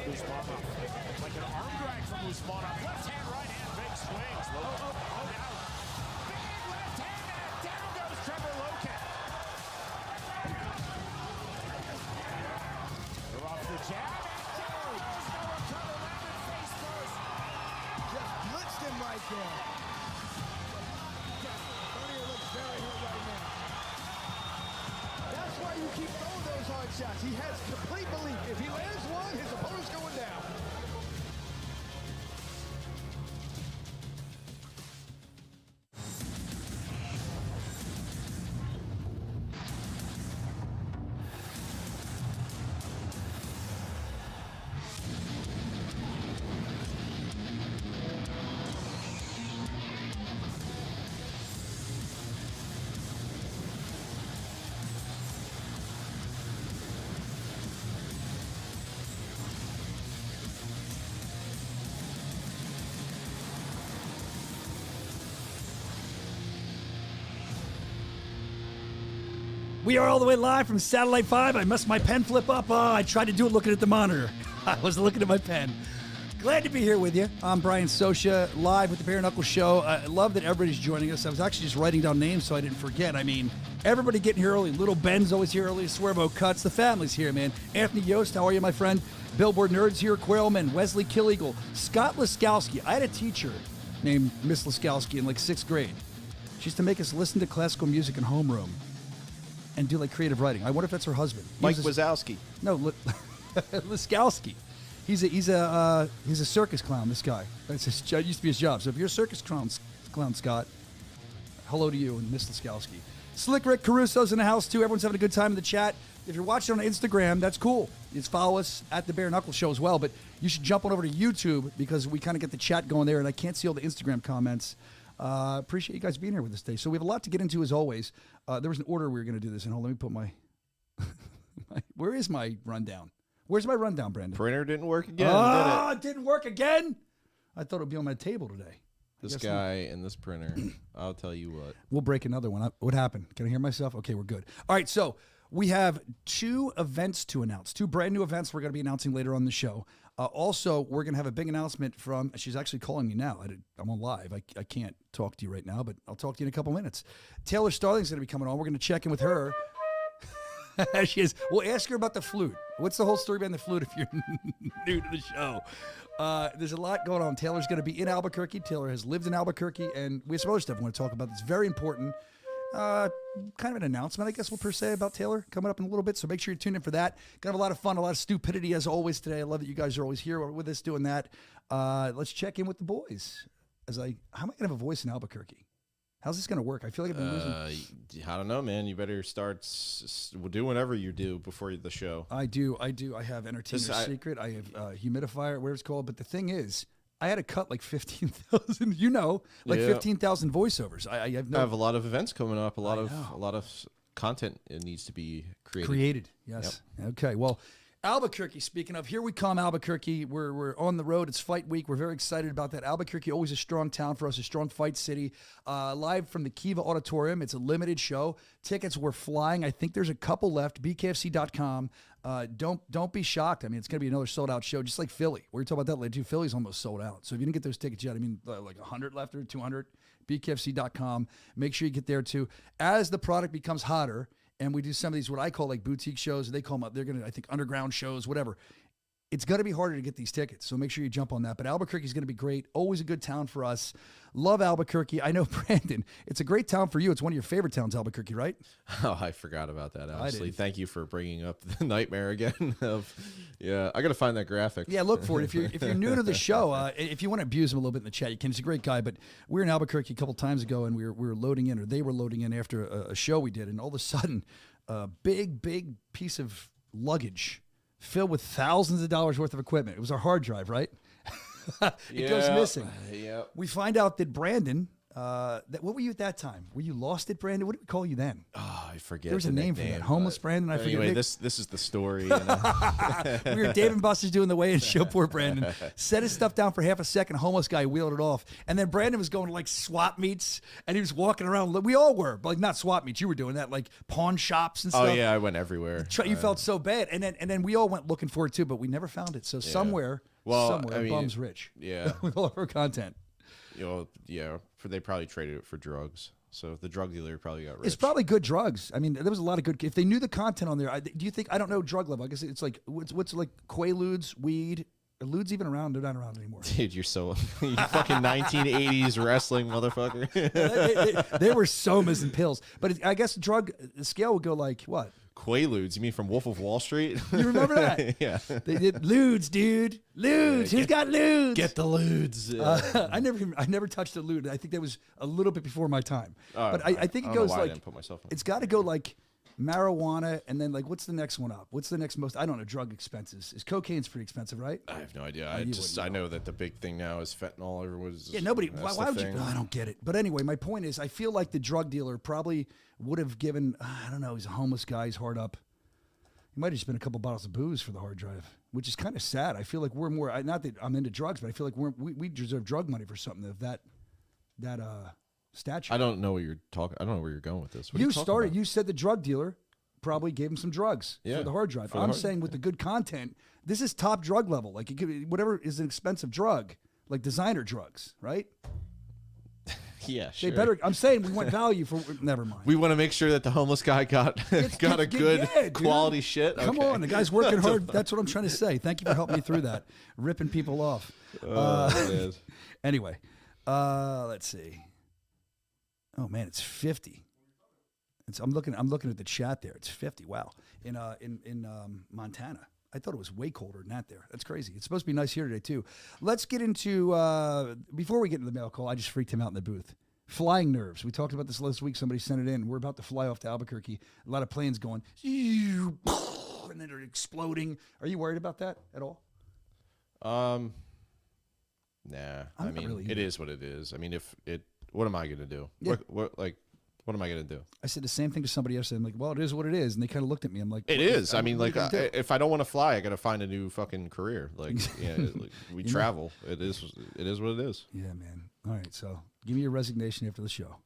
Usmanov, like an arm drag from Usmanov. Left hand, right hand, big swings. Logan out. Big left hand, and down goes Trevor Logan. They're off the jab. There's no recover. Landed face first. Just blitzed him right there. Bernier looks very hurt right now. That's why you keep throwing those hard shots. He has complete belief. If he lands one, his opponent's going down. We are all the way live from Satellite 5. I messed my pen flip up. I tried to do it looking at the monitor. I was looking at my pen. Glad to be here with you. I'm Brian Soscia, live with the Bare Knuckle Show. I love that everybody's joining us. I was actually just writing down names so I didn't forget. I mean, everybody getting here early. Little Ben's always here early. Swervo Cuts. The family's here, man. Anthony Yost, how are you, my friend? Billboard Nerds here. Quailman, Wesley Killeagle, Scott Laskowski. I had a teacher named Miss Laskowski in like 6th grade. She used to make us listen to classical music in homeroom and do like creative writing. I wonder if that's her husband. Mike Wazowski. No, Laskowski. He's a circus clown. This guy. That's his. Used to be his job. So if you're a circus clown, Scott, hello to you and Miss Laskowski. Slick Rick Caruso's in the house too. Everyone's having a good time in the chat. If you're watching on Instagram, that's cool. Just follow us at the Bare Knuckle Show as well. But you should jump on over to YouTube because we kind of get the chat going there, and I can't see all the Instagram comments. Appreciate you guys being here with us today. So we have a lot to get into as always. There was an order we were going to do this in. Hold on, let me put my, where is my rundown? Where's my rundown, Brandon? Printer didn't work again, Oh, did it didn't work again? I thought it would be on my table today. This guy and this printer, I'll tell you what. We'll break another one. What happened? Can I hear myself? Okay, we're good. All right, so we have 2 events to announce, 2 brand new events we're going to be announcing later on the show. Also, we're going to have a big announcement from, she's actually calling me now. I'm on live. I can't talk to you right now, but I'll talk to you in a couple minutes. Taylor Starling's going to be coming on. We're going to check in with her. She is. We'll ask her about the flute. What's the whole story behind the flute if you're new to the show? There's a lot going on. Taylor's going to be in Albuquerque. Taylor has lived in Albuquerque, and we have some other stuff we want to talk about that's very important. Kind of an announcement, I guess we'll per se, about Taylor coming up in a little bit. So make sure you tune in for that. Gonna have a lot of fun, a lot of stupidity as always today. I love that you guys are always here with us doing that. Let's check in with the boys. How am I gonna have a voice in Albuquerque? How's this gonna work? I feel like I've been losing. I don't know, man. You better start do whatever you do before the show. I do. I have Entertainer's Secret. I have Humidifier, whatever it's called. But the thing is, I had to cut like 15,000, 15,000 voiceovers. I have a lot of events coming up, a lot of content it needs to be created. Yes. Yep. Okay. Well, Albuquerque, speaking of, here we come, Albuquerque. We're on the road. It's fight week. We're very excited about that. Albuquerque, always a strong town for us, a strong fight city. Live from the Kiva Auditorium. It's a limited show. Tickets were flying. I think there's a couple left. BKFC.com. Don't be shocked. I mean, it's going to be another sold-out show, just like Philly. We were talking about that later, too. Philly's almost sold out. So if you didn't get those tickets yet, I mean, like 100 left or 200, BKFC.com. Make sure you get there, too. As the product becomes hotter, and we do some of these, what I call like boutique shows. They call them up. They're going to, I think, underground shows, whatever. It's going to be harder to get these tickets, so make sure you jump on that. But Albuquerque is going to be great. Always a good town for us. Love Albuquerque. I know, Brandon, it's a great town for you. It's one of your favorite towns, Albuquerque, right? Oh, I forgot about that, honestly. Thank you for bringing up the nightmare again. I got to find that graphic. Yeah, look for it. If you're new to the show, if you want to abuse him a little bit in the chat, you can. He's a great guy. But we were in Albuquerque a couple times ago, and we were loading in, or they were loading in after a show we did, and all of a sudden, a big piece of luggage filled with thousands of dollars worth of equipment. It was our hard drive, right? It goes missing. Yeah. We find out that Brandon What were you at that time? Were you lost it, Brandon? What did we call you then? Oh, I forget. There was a name for that. Homeless Brandon. I forget. Anyway, this is the story. We were Dave and Buster's doing the weigh-in show. Poor Brandon set his stuff down for half a second. A homeless guy wheeled it off, and then Brandon was going to like swap meets, and he was walking around. We all were, but like not swap meets. You were doing that, like pawn shops and stuff. Oh yeah, I went everywhere. You felt so bad, and then we all went looking for it too, but we never found it. So somewhere, Bum's rich. Yeah, with all of her content. They probably traded it for drugs. So the drug dealer probably got rich. It's probably good drugs. I mean, there was a lot of good. If they knew the content on there, do you think? I don't know drug level. I guess it's like what's like Quaaludes, weed. Are Ludes even around? They're not around anymore. Dude, you're so you fucking 1980s wrestling motherfucker. they were somas and pills, but I guess the scale would go like what? Quaaludes? You mean from Wolf of Wall Street? You remember that? Yeah. They did Ludes, dude. Ludes. Who's got Ludes? Get the Ludes. I never touched a Lude. I think that was a little bit before my time. But I think it goes goes like like I didn't put myself in. It's got to go like marijuana, and then like what's the next one up? What's the next most? I don't know. Drug expenses. Is cocaine's pretty expensive, right? I have no idea. I know that the big thing now is fentanyl. Everyone's nobody. Why would you? I don't get it. But anyway, my point is, I feel like the drug dealer probably would have given. I don't know. He's a homeless guy. He's hard up. He might have just been a couple bottles of booze for the hard drive, which is kind of sad. I feel like we're more. Not that I'm into drugs, but I feel like we deserve drug money for something of that stature. I don't know what you're talking. I don't know where you're going with this. You started. You said the drug dealer probably gave him some drugs for the hard drive. I'm saying with the good content, this is top drug level. Like it could, whatever is an expensive drug, like designer drugs, right? Yeah, sure. They better. I'm saying we want value for. Never mind. We want to make sure that the homeless guy got a good quality shit. Come on, the guy's working hard. That's what I'm trying to say. Thank you for helping me through that, ripping people off. Anyway, let's see. Oh man, it's 50. I'm looking at the chat there. It's 50. Wow, in Montana. I thought it was way colder than that there. That's crazy. It's supposed to be nice here today, too. Let's get into, before we get into the mail call, I just freaked him out in the booth. Flying nerves. We talked about this last week. Somebody sent it in. We're about to fly off to Albuquerque. A lot of planes going, and then they're exploding. Are you worried about that at all? Nah. I mean, it is what it is. I mean, what am I going to do? Yeah. What am I going to do? I said the same thing to somebody else. I'm like, well, it is what it is. And they kind of looked at me. I'm like, it is. I mean, like, if I don't want to fly, I got to find a new fucking career. Like, we travel. It is what it is. Yeah, man. All right. So give me your resignation after the show.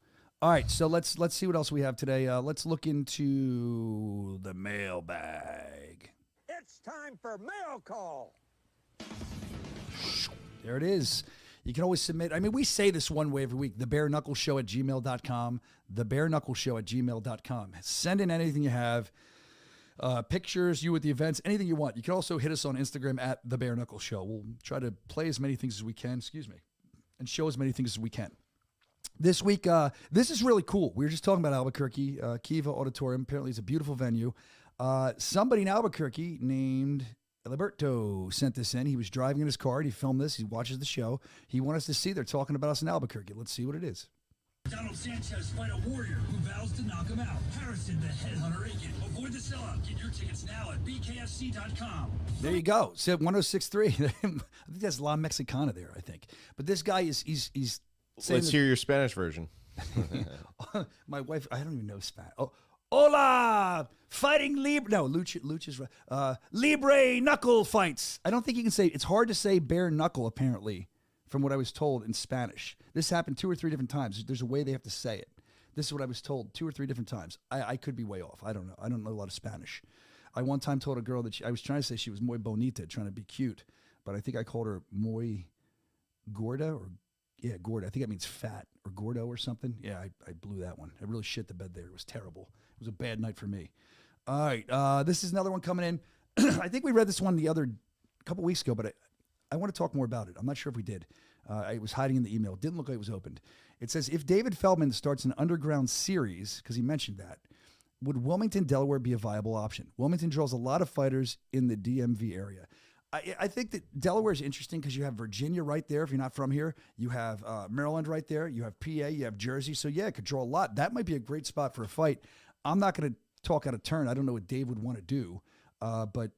All right. So let's see what else we have today. Let's look into the mailbag. It's time for mail call. There it is. You can always submit. I mean, we say this one way every week, thebareknuckleshow@gmail.com, thebareknuckleshow@gmail.com. Send in anything you have, pictures, you at the events, anything you want. You can also hit us on Instagram at @thebareknuckleshow. We'll try to play as many things as we can, and show as many things as we can. This week, this is really cool. We were just talking about Albuquerque, Kiva Auditorium. Apparently, it's a beautiful venue. Somebody in Albuquerque named Alberto sent this in. He was driving in his car. He filmed this. He watches the show. He wanted us to see. They're talking about us in Albuquerque. Let's see what it is. Donald Sanchez fight a warrior who vows to knock him out. Harrison, the headhunter agent. Avoid the sellout. Get your tickets now at bkfc.com. There you go. Said 106.3. I think that's La Mexicana there, I think. But this guy is he's Let's hear your Spanish version. My wife, I don't even know Spanish. Oh, hola! Fighting Libre. No, Lucha's right. Libre knuckle fights. I don't think you can say, it's hard to say bare knuckle, apparently, from what I was told in Spanish. This happened 2 or 3 different times. There's a way they have to say it. This is what I was told 2 or 3 different times. I could be way off. I don't know. I don't know a lot of Spanish. I one time told a girl that I was trying to say she was muy bonita, trying to be cute, but I think I called her muy gorda gorda. I think that means fat or gordo or something. Yeah, I blew that one. I really shit the bed there. It was terrible. It was a bad night for me. All right, this is another one coming in. I think we read this one a couple weeks ago, but I want to talk more about it. I'm not sure if we did. I was hiding in the email. It didn't look like it was opened. It says, if David Feldman starts an underground series, because he mentioned that, would Wilmington, Delaware be a viable option? Wilmington draws a lot of fighters in the DMV area. I think that Delaware is interesting because you have Virginia right there. If you're not from here, you have Maryland right there. You have PA, you have Jersey. So yeah, it could draw a lot. That might be a great spot for a fight. I'm not going to talk out of turn. I don't know what Dave would want to do, but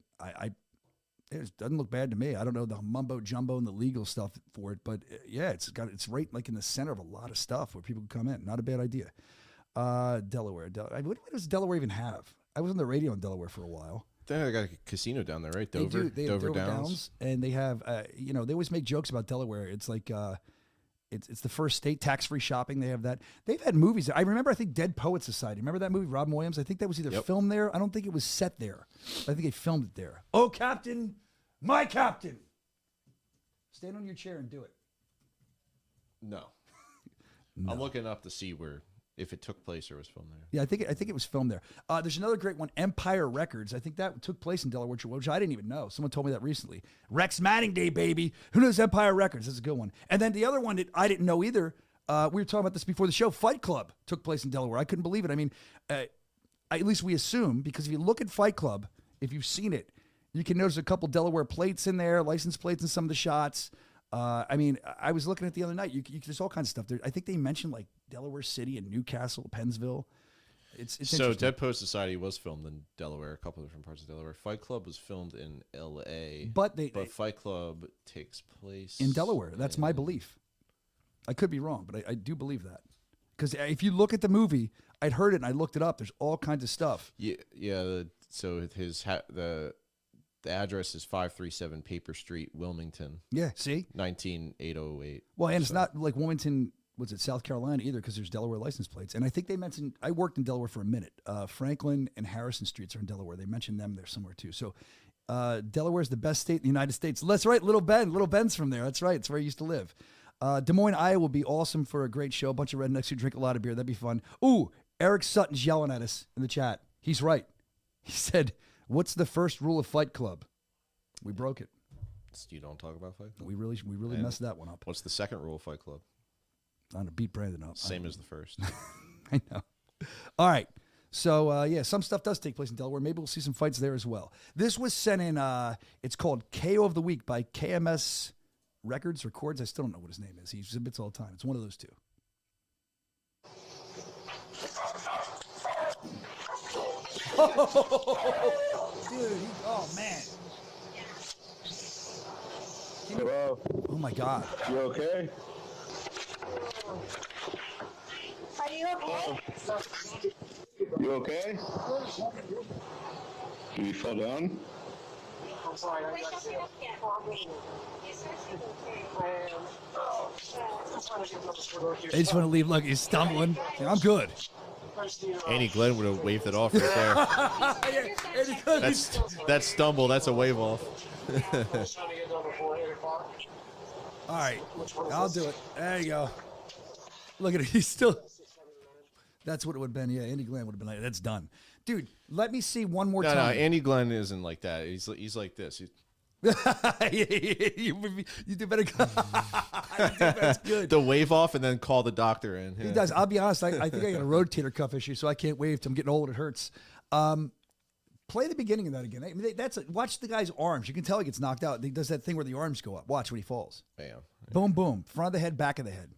It doesn't look bad to me. I don't know the mumbo jumbo and the legal stuff for it, but yeah, it's right like in the center of a lot of stuff where people can come in. Not a bad idea. Delaware. What does Delaware even have? I was on the radio in Delaware for a while. They got a casino down there, right? Dover. They have Dover Downs, and they have they always make jokes about Delaware. It's like it's the first state tax-free shopping. They have that. They've had movies. I remember, I think Dead Poet Society. Remember that movie, Robin Williams? I think that was either filmed there. I don't think it was set there. I think they filmed it there. Oh, Captain, my Captain. Stand on your chair and do it. No. I'm looking up to see if it took place or was filmed there. Yeah, I think it was filmed there. There's another great one, Empire Records. I think that took place in Delaware, which I didn't even know. Someone told me that recently. Rex Manning Day, baby. Who knows Empire Records? That's a good one. And then the other one that I didn't know either, we were talking about this before the show, Fight Club took place in Delaware. I couldn't believe it. I mean, at least we assume, because if you look at Fight Club, if you've seen it, you can notice a couple Delaware plates in there, license plates in some of the shots. I mean, I was looking at the other night. There's all kinds of stuff there. I think they mentioned like Delaware City and Newcastle, Pennsville. It's so Dead Poet Society was filmed in Delaware, a couple of different parts of Delaware. Fight Club was filmed in L.A., but Fight Club takes place in Delaware. That's my belief. I could be wrong, but I do believe that. Because if you look at the movie, I'd heard it and I looked it up. There's all kinds of stuff. Yeah. So the address is 537 Paper Street, Wilmington. Yeah, see? 19808. Well, and it's not like Wilmington, was it South Carolina either, because there's Delaware license plates. And I think they mentioned, I worked in Delaware for a minute. Franklin and Harrison Streets are in Delaware. They mentioned them there somewhere too. So Delaware is the best state in the United States. That's right, Little Ben's from there. That's right, it's where he used to live. Des Moines, Iowa will be awesome for a great show. A bunch of rednecks who drink a lot of beer. That'd be fun. Ooh, Eric Sutton's yelling at us in the chat. He's right. He said, what's the first rule of Fight Club? We broke it. You don't talk about Fight Club? We really messed that one up. What's the second rule of Fight Club? I'm to beat Brandon up. Same as the first. I know. All right. So, some stuff does take place in Delaware. Maybe we'll see some fights there as well. This was sent in, it's called KO of the Week by KMS Records. I still don't know what his name is. He submits all the time. It's one of those two. Dude, oh, man. Hello. Oh, my God. You okay? Are you okay? You okay? Did you fall down? I'm sorry. They just want to leave. Look, he's stumbling. I'm good. Andy Glenn would have waved it off right there. That stumble. That's a wave off. All right, I'll do it. There you go. Look at it. He's still. That's what it would have been. Yeah, Andy Glenn would have been like, that's done. Dude, let me see one more time. No, Andy Glenn isn't like that. He's like this. You do better. That's good. The wave off and then call the doctor in. Yeah. He does. I'll be honest. I think I got a rotator cuff issue, so I can't wave. I'm getting old. It hurts. Play the beginning of that again. I mean, watch the guy's arms. You can tell he gets knocked out. He does that thing where the arms go up. Watch when he falls. Bam. Boom, boom. Front of the head, back of the head.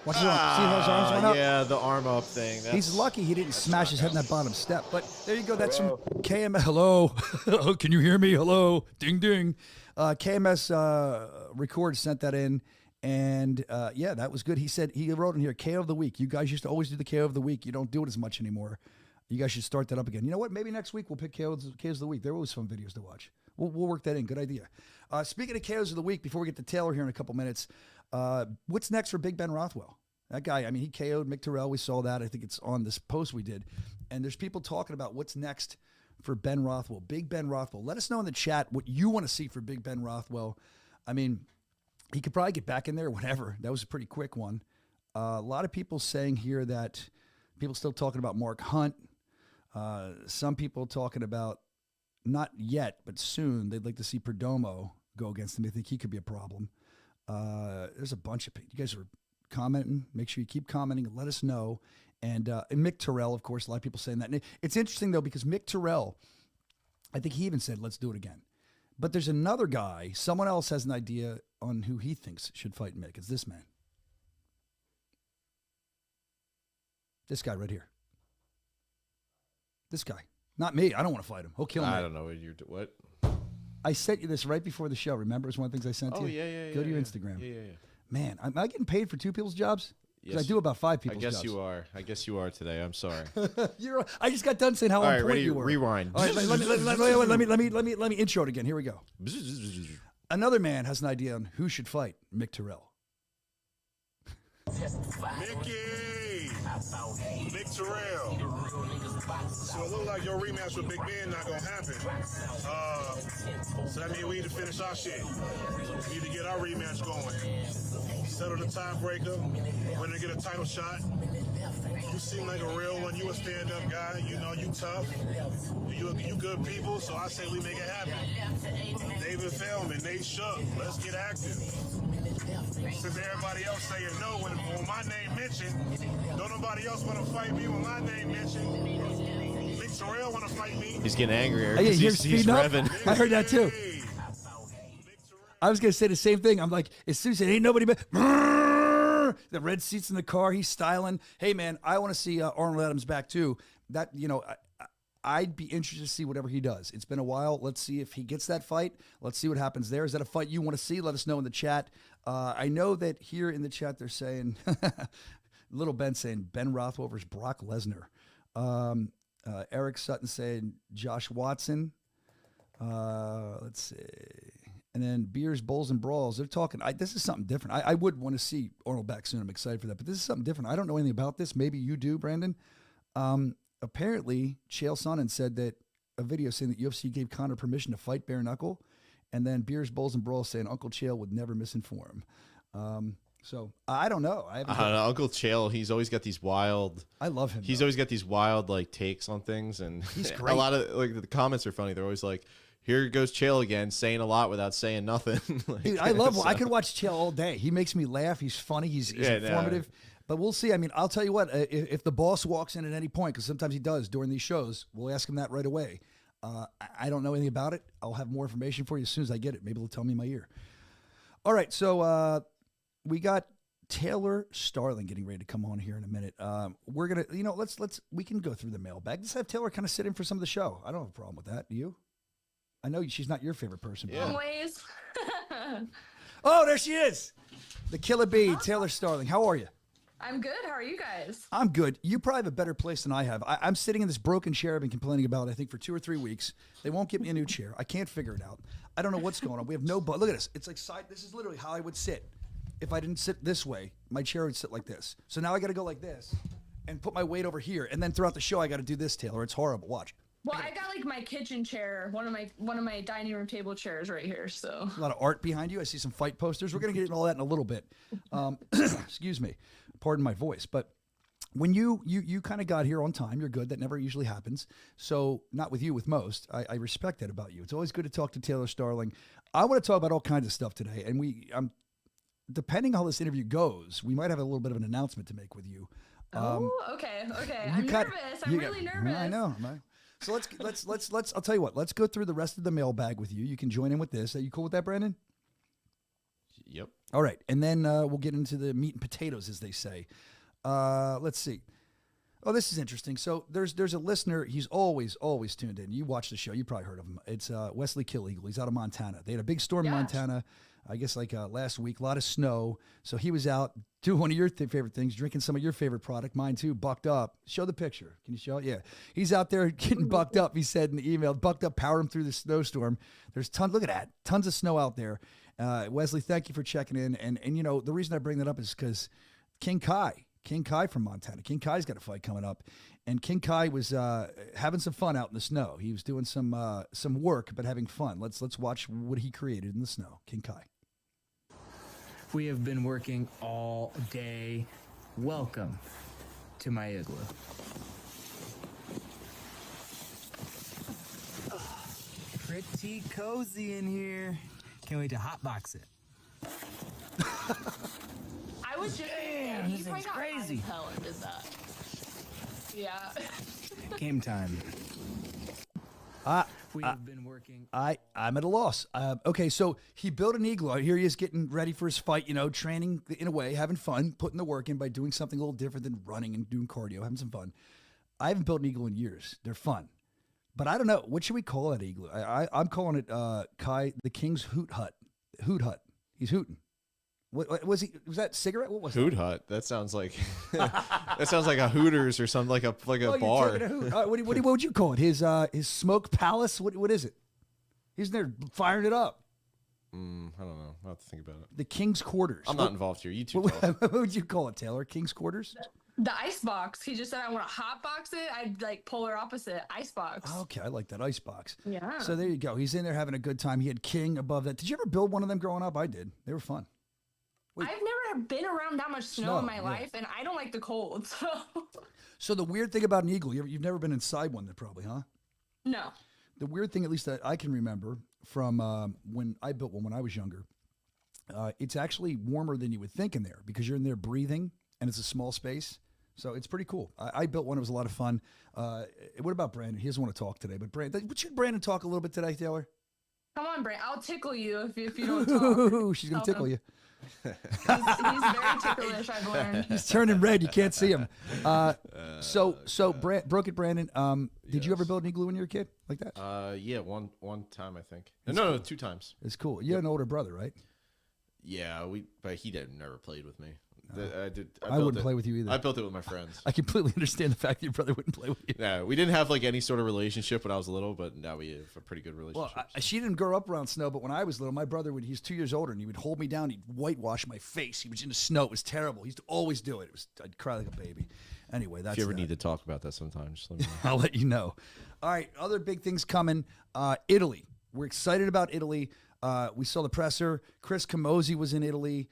Watch his arms. See how his arms went up? Yeah, the arm up thing. He's lucky he didn't smash his head in that bottom step. But there you go. That's from KMS. Hello. Oh, can you hear me? Hello. Ding, ding. KMS Record sent that in. And, that was good. He said, he wrote in here, KO of the Week. You guys used to always do the KO of the Week. You don't do it as much anymore. You guys should start that up again. You know what? Maybe next week we'll pick KOs of the Week. There were always fun videos to watch. We'll work that in. Good idea. Speaking of KOs of the Week, before we get to Taylor here in a couple minutes, what's next for Big Ben Rothwell? That guy, I mean, he KO'd Mick Terrell. We saw that. I think it's on this post we did. And there's people talking about what's next for Ben Rothwell. Big Ben Rothwell. Let us know in the chat what you want to see for Big Ben Rothwell. I mean, he could probably get back in there whenever. That was a pretty quick one. A lot of people saying here that people still talking about Mark Hunt. Some people talking about not yet, but soon they'd like to see Perdomo go against him. They think he could be a problem. There's a bunch of people. You guys are commenting. Make sure you keep commenting and let us know. And Mick Terrell, of course, a lot of people saying that. And it's interesting, though, because Mick Terrell, I think he even said, let's do it again. But there's another guy, someone else has an idea on who he thinks should fight Mick. It's this man. This guy right here. This guy. Not me. I don't want to fight him. He'll kill me. I don't know what. I sent you this right before the show. Remember? It's one of the things I sent Oh, to you. yeah. Go to your Instagram. Yeah. Man, am I getting paid for 2 people's jobs? Because I do about 5 people's jobs. I guess you are today. I'm sorry. I just got done saying how on point you were. Rewind. All right, let me intro it again. Here we go. Another man has an idea on who should fight Mick Terrell. Mick Terrell. So it look like your rematch with Big Ben not gonna happen. So that means we need to finish our shit. We need to get our rematch going. Settle the tiebreaker. Winner get a title shot. You seem like a real one. You a stand-up guy. You know you tough. You good people. So I say we make it happen. David Feldman, Nate Shook. Let's get active. Since everybody else saying no when my name mentioned, don't nobody else want to fight me when my name mentioned. Mick Terrell want to fight me. He's getting angrier. Hey, He's revving. I heard that too. I was gonna say the same thing. I'm like, as soon as it ain't nobody but the red seats in the car, he's styling. Hey man, I want to see Arnold Adams back too. That I'd be interested to see whatever he does. It's been a while. Let's see if he gets that fight. Let's see what happens there. Is that a fight you want to see? Let us know in the chat. I know that here in the chat they're saying, Little Ben saying Ben Roethlisberger's Brock Lesnar. Eric Sutton saying Josh Watson. Let's see. And then Beers, Bowls, and Brawls. They're talking. This is something different. I would want to see Arnold back soon. I'm excited for that. But this is something different. I don't know anything about this. Maybe you do, Brandon. Apparently, Chael Sonnen said that a video saying that UFC gave Conor permission to fight Bare Knuckle. And then Beers, Bowls, and Brawls saying Uncle Chael would never misinform. So I don't know. I don't know. Uncle Chael, he's always got these wild. I love him. He's always got these wild takes on things, and he's great. A lot of the comments are funny. They're always like, "Here goes Chael again, saying a lot without saying nothing." Dude, I love. I could watch Chael all day. He makes me laugh. He's funny. He's informative. But we'll see. I mean, I'll tell you what. If the boss walks in at any point, because sometimes he does during these shows, we'll ask him that right away. I don't know anything about it. I'll have more information for you as soon as I get it. Maybe they'll tell me in my ear. All right, so we got Taylor Starling getting ready to come on here in a minute. We're gonna, we can go through the mailbag. Let's have Taylor kind of sit in for some of the show. I don't have a problem with that. Do you? I know she's not your favorite person. Yeah. Always. Oh, there she is, the Killer Bee, Taylor Starling. How are you? I'm good. How are you guys? I'm good. You probably have a better place than I have. I'm sitting in this broken chair I've been complaining about, I think, for 2 or 3 weeks. They won't give me a new chair. I can't figure it out. I don't know what's going on. We have no butt. Look at this. It's like this is literally how I would sit. If I didn't sit this way, my chair would sit like this. So now I got to go like this and put my weight over here. And then throughout the show, I got to do this, Taylor. It's horrible. Watch. Well, I got like my kitchen chair, one of my dining room table chairs right here. So a lot of art behind you. I see some fight posters. We're going to get into all that in a little bit. Excuse me. Pardon my voice. But when you kind of got here on time, you're good. That never usually happens. So not with you, with most. I respect that about you. It's always good to talk to Taylor Starling. I want to talk about all kinds of stuff today. And depending on how this interview goes, we might have a little bit of an announcement to make with you. Okay. I'm nervous. I'm really nervous. I know. So let's I'll tell you what, let's go through the rest of the mailbag with you. You can join in with this. Are you cool with that, Brandon? Yep. All right. And then we'll get into the meat and potatoes, as they say. Let's see. Oh, this is interesting. So there's a listener. He's always tuned in. You watch the show. You probably heard of him. It's Wesley Killeagle. He's out of Montana. They had a big storm in Montana, I guess last week. A lot of snow. So he was out doing one of your favorite things, drinking some of your favorite product, mine too, bucked up. Show the picture. Can you show it? Yeah. He's out there getting bucked up, he said in the email. Bucked up, powering through the snowstorm. There's look at that. Tons of snow out there. Wesley, thank you for checking in. And the reason I bring that up is because King Kai from Montana. King Kai's got a fight coming up. And King Kai was having some fun out in the snow. He was doing some work, but having fun. Let's watch what he created in the snow. King Kai. We have been working all day. Welcome to my igloo. Pretty cozy in here. Can't wait to hotbox it. I was just Damn, this thing's crazy. Hell, I did that. Yeah. Game time. We have been working. I'm at a loss. Okay, so he built an igloo. Here he is getting ready for his fight, training in a way, having fun, putting the work in by doing something a little different than running and doing cardio, having some fun. I haven't built an igloo in years. They're fun. But I don't know. What should we call that igloo? I'm calling it Kai the King's Hoot Hut. Hoot Hut. He's hooting. What was he? Was that cigarette? What was Hoot Hut? That sounds like that sounds like a Hooters or something, like a bar. What would you call it? His smoke palace? What is it? He's in there firing it up. I don't know. I'll have to think about it. The King's Quarters. I'm not involved here. You two talk. What would you call it, Taylor? King's Quarters? The ice box. He just said I want to hot box it. I'd like polar opposite ice box. Okay, I like that ice box. Yeah. So there you go. He's in there having a good time. He had King above that. Did you ever build one of them growing up? I did. They were fun. Wait. I've never been around that much snow in my life, and I don't like the cold. So the weird thing about an igloo, you've never been inside one, probably, huh? No. The weird thing, at least that I can remember from when I built one when I was younger, it's actually warmer than you would think in there because you're in there breathing, and it's a small space. So it's pretty cool. I built one. It was a lot of fun. What about Brandon? He doesn't want to talk today, but Brandon, should Brandon talk a little bit today, Taylor? Come on, Brandon. I'll tickle you if you don't talk. She's going to tickle you. He's very ticklish, I've learned. He's turning red. You can't see him. Broke it, Brandon. Did you ever build an igloo when you were a kid like that? Yeah, one time I think. No, 2 times. It's cool. You had an older brother, right? Yeah, but he never played with me. I wouldn't play with you either. I built it with my friends. I completely understand the fact that your brother wouldn't play with you. Yeah, we didn't have like any sort of relationship when I was little, but now we have a pretty good relationship. Well, she didn't grow up around snow, but when I was little, my brother he's 2 years older, and he would hold me down. He'd whitewash my face. He was in the snow. It was terrible. He used to always do it. I'd cry like a baby. Anyway, that's if you ever need to talk about that sometime, just let me know. I'll let you know. All right, other big things coming. Italy. We're excited about Italy. We saw the presser. Chris Camozzi was in Italy.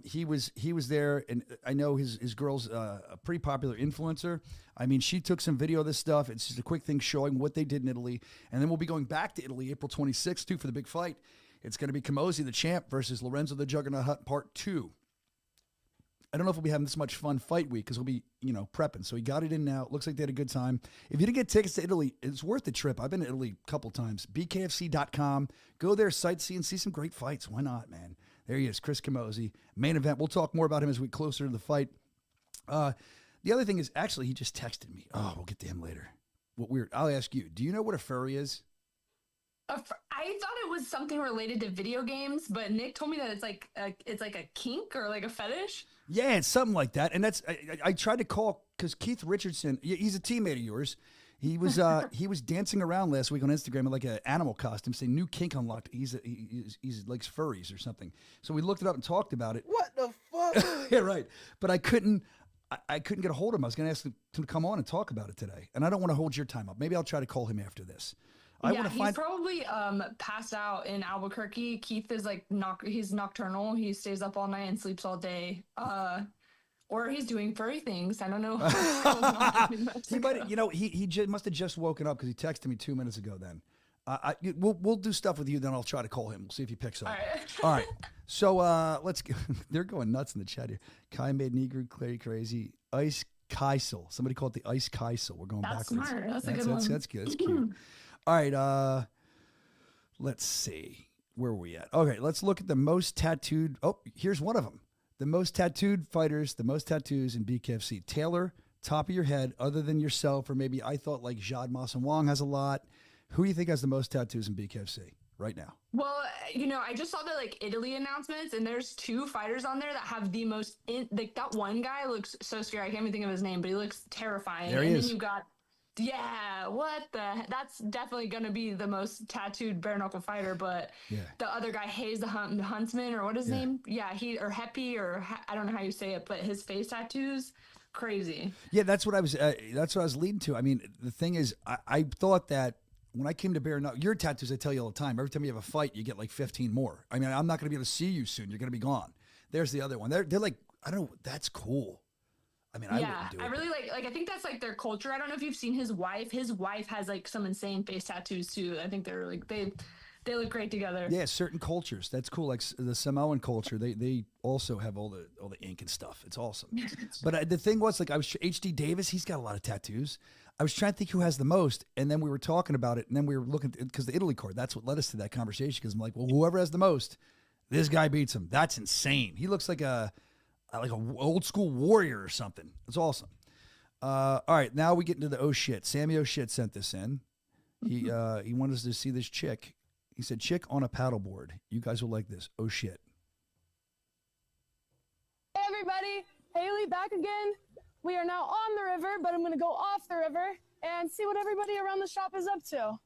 He was there, and I know his girl's a pretty popular influencer. I mean, she took some video of this stuff. It's just a quick thing showing what they did in Italy, and then we'll be going back to Italy April 26th too for the big fight. It's going to be Camozzi, the champ, versus Lorenzo the Juggernaut Hutt, part 2. I don't know if we'll be having this much fun fight week because we'll be, prepping. So he got it in now. It looks like they had a good time. If you didn't get tickets to Italy, it's worth the trip. I've been to Italy a couple times. BKFC.com. Go there, sightsee, and see some great fights. Why not, man? There he is, Chris Camozzi. Main event. We'll talk more about him as we get closer to the fight. The other thing is, actually, he just texted me. Oh, we'll get to him later. What weird. I'll ask you. Do you know what a furry is? I thought it was something related to video games, but Nick told me that it's like a kink or like a fetish. Yeah, it's something like that. And that's I tried to call because Keith Richardson, he's a teammate of yours. He was dancing around last week on Instagram in like an animal costume, saying new kink unlocked. He's likes furries or something. So we looked it up and talked about it. What the fuck? Yeah, right. But I couldn't get a hold of him. I was going to ask him to come on and talk about it today. And I don't want to hold your time up. Maybe I'll try to call him after this. He's probably passed out in Albuquerque. Keith is like he's nocturnal. He stays up all night and sleeps all day. Or he's doing furry things. I don't know. He must have just woken up because he texted me 2 minutes ago. Then we'll do stuff with you. Then I'll try to call him. We'll see if he picks up. All right. So let's go. They're going nuts in the chat here. Kai made Negro crazy. Ice Kaisel. Somebody called it the Ice Kaisel. We're going backwards. Smart. That's a good one. That's good. That's cute. All right, let's see. Where are we at? Okay, let's look at the most tattooed. Oh, here's one of them. The most tattooed fighters, the most tattoos in BKFC. Taylor, top of your head, other than yourself, or maybe I thought like Jad Masan Wong has a lot. Who do you think has the most tattoos in BKFC right now? Well, I just saw the Italy announcements, and there's 2 fighters on there that have the most. That one guy looks so scary. I can't even think of his name, but he looks terrifying. There he is. Then you got. Yeah, that's definitely going to be the most tattooed bare knuckle fighter, but the other guy, Hayes the Huntsman, or what is his name? Yeah, Heppy, or I don't know how you say it, but his face tattoos, crazy. Yeah, that's what I was leading to. I mean, the thing is, I thought that when I came to bare knuckle, your tattoos, I tell you all the time, every time you have a fight, you get like 15 more. I mean, I'm not going to be able to see you soon. You're going to be gone. There's the other one. They're like, I don't know, that's cool. I mean, I wouldn't do it. I really like I think that's like their culture. I don't know if you've seen his wife. His wife has like some insane face tattoos too. I think they're like they look great together. Yeah, certain cultures. That's cool. Like the Samoan culture, they also have all the ink and stuff. It's awesome. But the thing was, like, I was HD Davis. He's got a lot of tattoos. I was trying to think who has the most, and then we were talking about it, and then we were looking because the Italy card. That's what led us to that conversation. Because I'm like, well, whoever has the most, this guy beats him. That's insane. He looks like a old school warrior or something. It's awesome. All right, now we get into the oh shit. Sammy oh shit sent this in. He wanted us to see this chick. He said, chick on a paddleboard. You guys will like this. Oh shit. Hey everybody, Haley back again. We are now on the river, but I'm going to go off the river and see what everybody around the shop is up to.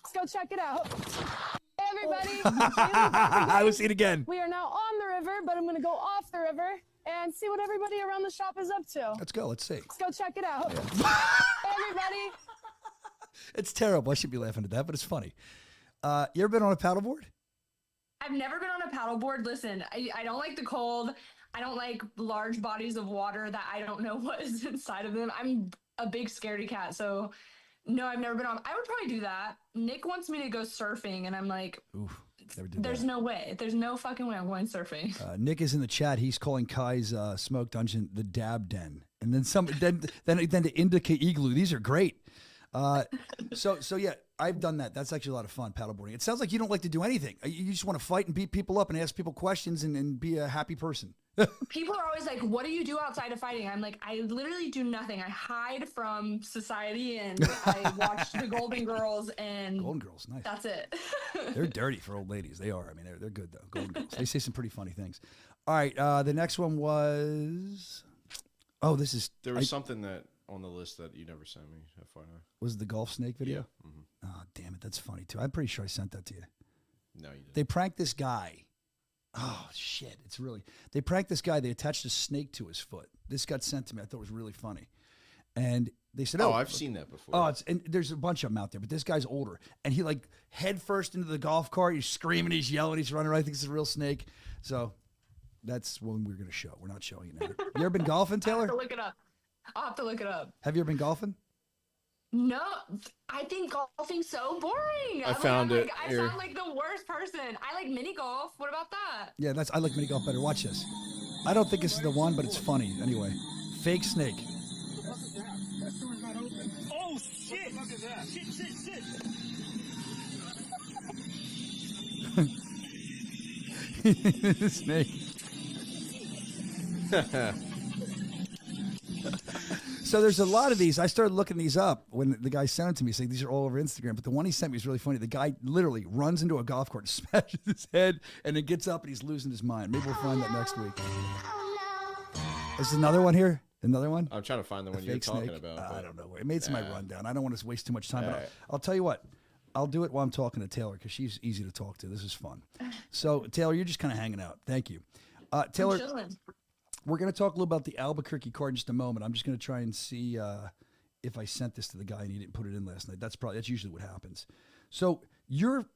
Let's go check it out. Hey everybody, Haley back again. I will see it again. We are now on the river, but I'm going to go off the river and see what everybody around the shop is up to. Let's go. Let's see. Let's go check it out. Yeah. Hey everybody. It's terrible. I should be laughing at that, but it's funny. You ever been on a paddleboard? I've never been on a paddleboard. Listen, I don't like the cold. I don't like large bodies of water that I don't know what is inside of them. I'm a big scaredy cat, so no, I've never been on. I would probably do that. Nick wants me to go surfing, and I'm like, oof, never did there's that. No way. There's no fucking way I'm going surfing. Nick is in the chat. He's calling Kai's smoke dungeon the Dab Den, and then then to indicate igloo. These are great. So yeah, I've done that. That's actually a lot of fun, paddleboarding. It sounds like you don't like to do anything. You just want to fight and beat people up and ask people questions and be a happy person. People are always like, what do you do outside of fighting? I'm like, I literally do nothing. I hide from society and I watch the Golden Girls and Golden Girls, nice. That's it. They're dirty for old ladies. They are. I mean, they're good though. Golden Girls. They say some pretty funny things. All right. The next one was, there was something that on the list that you never sent me. FYI. Was it the golf snake video? Yeah. Mm-hmm. Oh, damn it. That's funny too. I'm pretty sure I sent that to you. No, you didn't. They pranked this guy. Oh, shit. They pranked this guy. They attached a snake to his foot. This got sent to me. I thought it was really funny. And they said, I've seen that before. And there's a bunch of them out there, but this guy's older. And he like head first into the golf cart. He's screaming, he's yelling, he's running around. I think it's a real snake. So that's one we're going to show. We're not showing it now. You ever been golfing, Taylor? I'll have to look it up. Have you ever been golfing? No, I think golfing's so boring. I sound like the worst person. I like mini golf. What about that? Yeah, I like mini golf better. Watch this. I don't think this is the one, but it's funny. Anyway, fake snake. Oh, shit. Look at that. Shit. Snake. So there's a lot of these. I started looking these up when the guy sent it to me, saying these are all over Instagram. But the one he sent me is really funny. The guy literally runs into a golf cart, smashes his head, and then gets up and he's losing his mind. Maybe we'll find that next week. Is another one here? Another one? I'm trying to find the one you're talking about. I don't know. It made my rundown. I don't want to waste too much time. But I'll tell you what. I'll do it while I'm talking to Taylor because she's easy to talk to. This is fun. So, Taylor, you're just kind of hanging out. Thank you. Taylor, we're going to talk a little about the Albuquerque card in just a moment. I'm just going to try and see if I sent this to the guy and he didn't put it in last night. That's usually what happens. So you're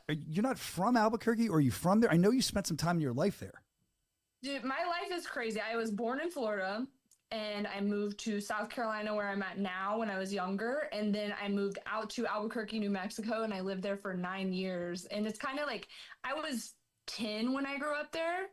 not from Albuquerque, or are you from there? I know you spent some time in your life there. Dude, my life is crazy. I was born in Florida. And I moved to South Carolina, where I'm at now, when I was younger. And then I moved out to Albuquerque, New Mexico, and I lived there for 9 years. And it's kind of like I was 10 when I grew up there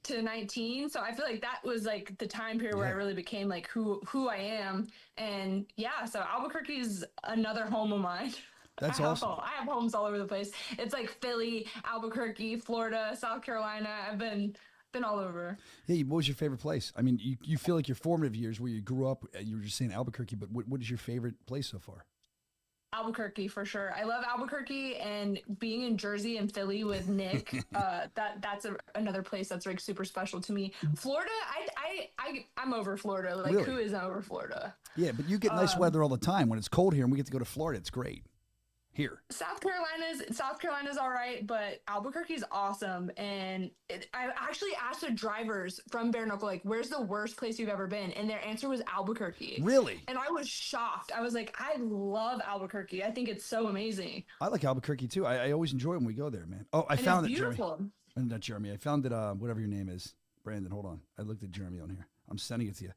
to 19. So I feel like that was like the time period where I really became like who I am. And yeah, so Albuquerque is another home of mine. That's awesome. I have homes all over the place. It's like Philly, Albuquerque, Florida, South Carolina. I've been all over. Hey, what was your favorite place? I mean, you feel like your formative years where you grew up, you were just saying Albuquerque, but what is your favorite place so far? Albuquerque, for sure. I love Albuquerque, and being in Jersey and Philly with Nick, that's another place that's like super special to me. Florida, I'm over Florida. Like, really? Who isn't over Florida? Yeah, but you get nice weather all the time. When it's cold here and we get to go to Florida, it's great. Here. South Carolina's all right, but Albuquerque's awesome. And I actually asked the drivers from Bare Knuckle, like, where's the worst place you've ever been? And their answer was Albuquerque. Really? And I was shocked. I was like, I love Albuquerque. I think it's so amazing. I like Albuquerque too. I always enjoy it when we go there, man. Oh, I found it, beautiful. Jeremy. Not Jeremy. I found it, whatever your name is. Brandon, hold on. I looked at Jeremy on here. I'm sending it to you.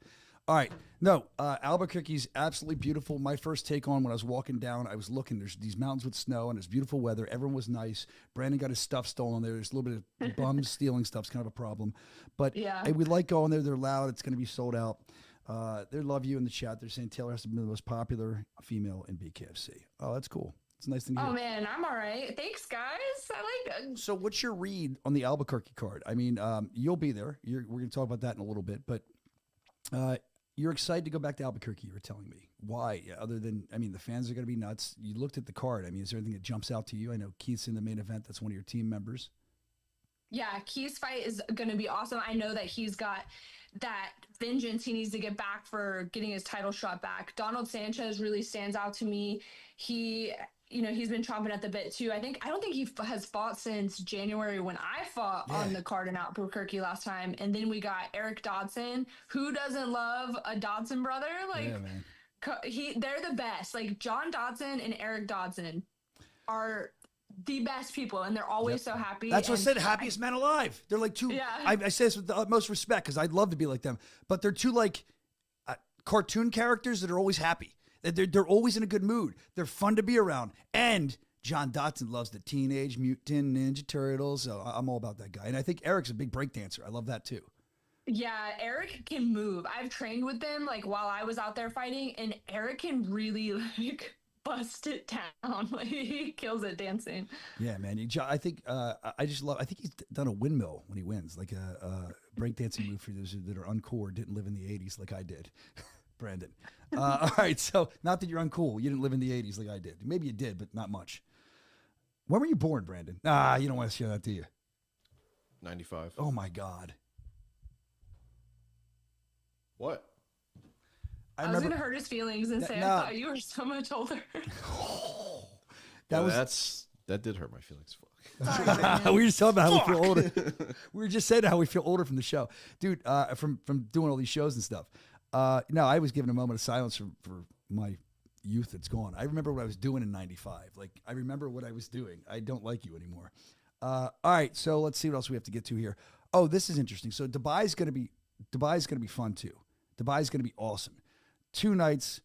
All right. No, Albuquerque's absolutely beautiful. My first take on when I was walking down, I was looking. There's these mountains with snow and there's beautiful weather. Everyone was nice. Brandon got his stuff stolen there. There's a little bit of bums stealing stuff's kind of a problem. But we like going there. They're loud. It's going to be sold out. They love you in the chat. They're saying Taylor has to be the most popular female in BKFC. Oh, that's cool. It's a nice thing to hear. Oh, man, I'm all right. Thanks, guys. I like it. So what's your read on the Albuquerque card? I mean, you'll be there. We're going to talk about that in a little bit. But You're excited to go back to Albuquerque, you were telling me. Why? Other than, I mean, the fans are going to be nuts. You looked at the card. I mean, is there anything that jumps out to you? I know Keith's in the main event. That's one of your team members. Yeah, Keith's fight is going to be awesome. I know that he's got that vengeance he needs to get back for getting his title shot back. Donald Sanchez really stands out to me. He's been chomping at the bit too. I don't think he has fought since January when I fought on the card in Albuquerque last time. And then we got Eric Dodson. Who doesn't love a Dodson brother? They're the best. Like John Dodson and Eric Dodson are the best people, and they're always so happy. That's what I said. Happiest men alive. They're like two. Yeah. I say this with the utmost respect because I'd love to be like them, but they're two like cartoon characters that are always happy. They're always in a good mood. They're fun to be around. And John Dodson loves the Teenage Mutant Ninja Turtles. So I'm all about that guy. And I think Eric's a big break dancer. I love that too. Yeah, Eric can move. I've trained with them like while I was out there fighting, and Eric can really like bust it down. Like he kills it dancing. Yeah, man. I think I think he's done a windmill when he wins, like a breakdancing move for those that are uncool or didn't live in the 80s like I did. Brandon. All right, so not that you're uncool. You didn't live in the 80s like I did. Maybe you did, but not much. When were you born, Brandon? You don't want to share that, do you? 95. Oh, my God. What? I was going to hurt his feelings and say, I thought you were so much older. That did hurt my feelings. We were just talking about how we feel older. We were just saying how we feel older from the show. Dude, from doing all these shows and stuff. No, I was given a moment of silence for my youth that's gone. I remember what I was doing in 95. Like, I remember what I was doing. I don't like you anymore. All right, so let's see what else we have to get to here. Oh, this is interesting. So Dubai's going to be fun too. Dubai's going to be awesome. 2 nights.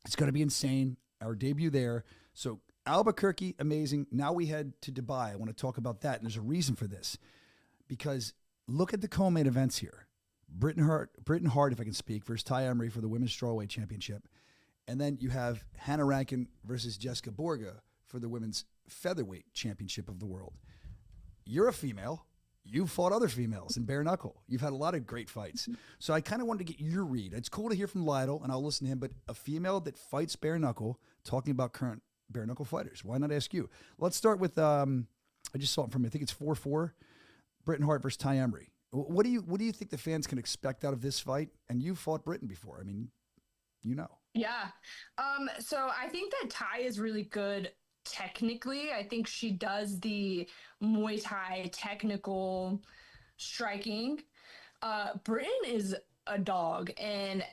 It's going to be insane. Our debut there. So Albuquerque, amazing. Now we head to Dubai. I want to talk about that. And there's a reason for this. Because look at the co-main events here. Britain Hart, if I can speak, versus Ty Emery for the Women's Strawweight Championship. And then you have Hannah Rankin versus Jessica Borga for the Women's Featherweight Championship of the world. You're a female. You've fought other females in bare knuckle. You've had a lot of great fights. So I kind of wanted to get your read. It's cool to hear from Lytle, and I'll listen to him, but a female that fights bare knuckle, talking about current bare knuckle fighters. Why not ask you? Let's start with, I just saw it from, I think it's 4-4, Britain Hart versus Ty Emery. What do you think the fans can expect out of this fight? And you've fought Britain before. I mean, you know. Yeah. So I think that Ty is really good technically. I think she does the Muay Thai technical striking. Britain is a dog, and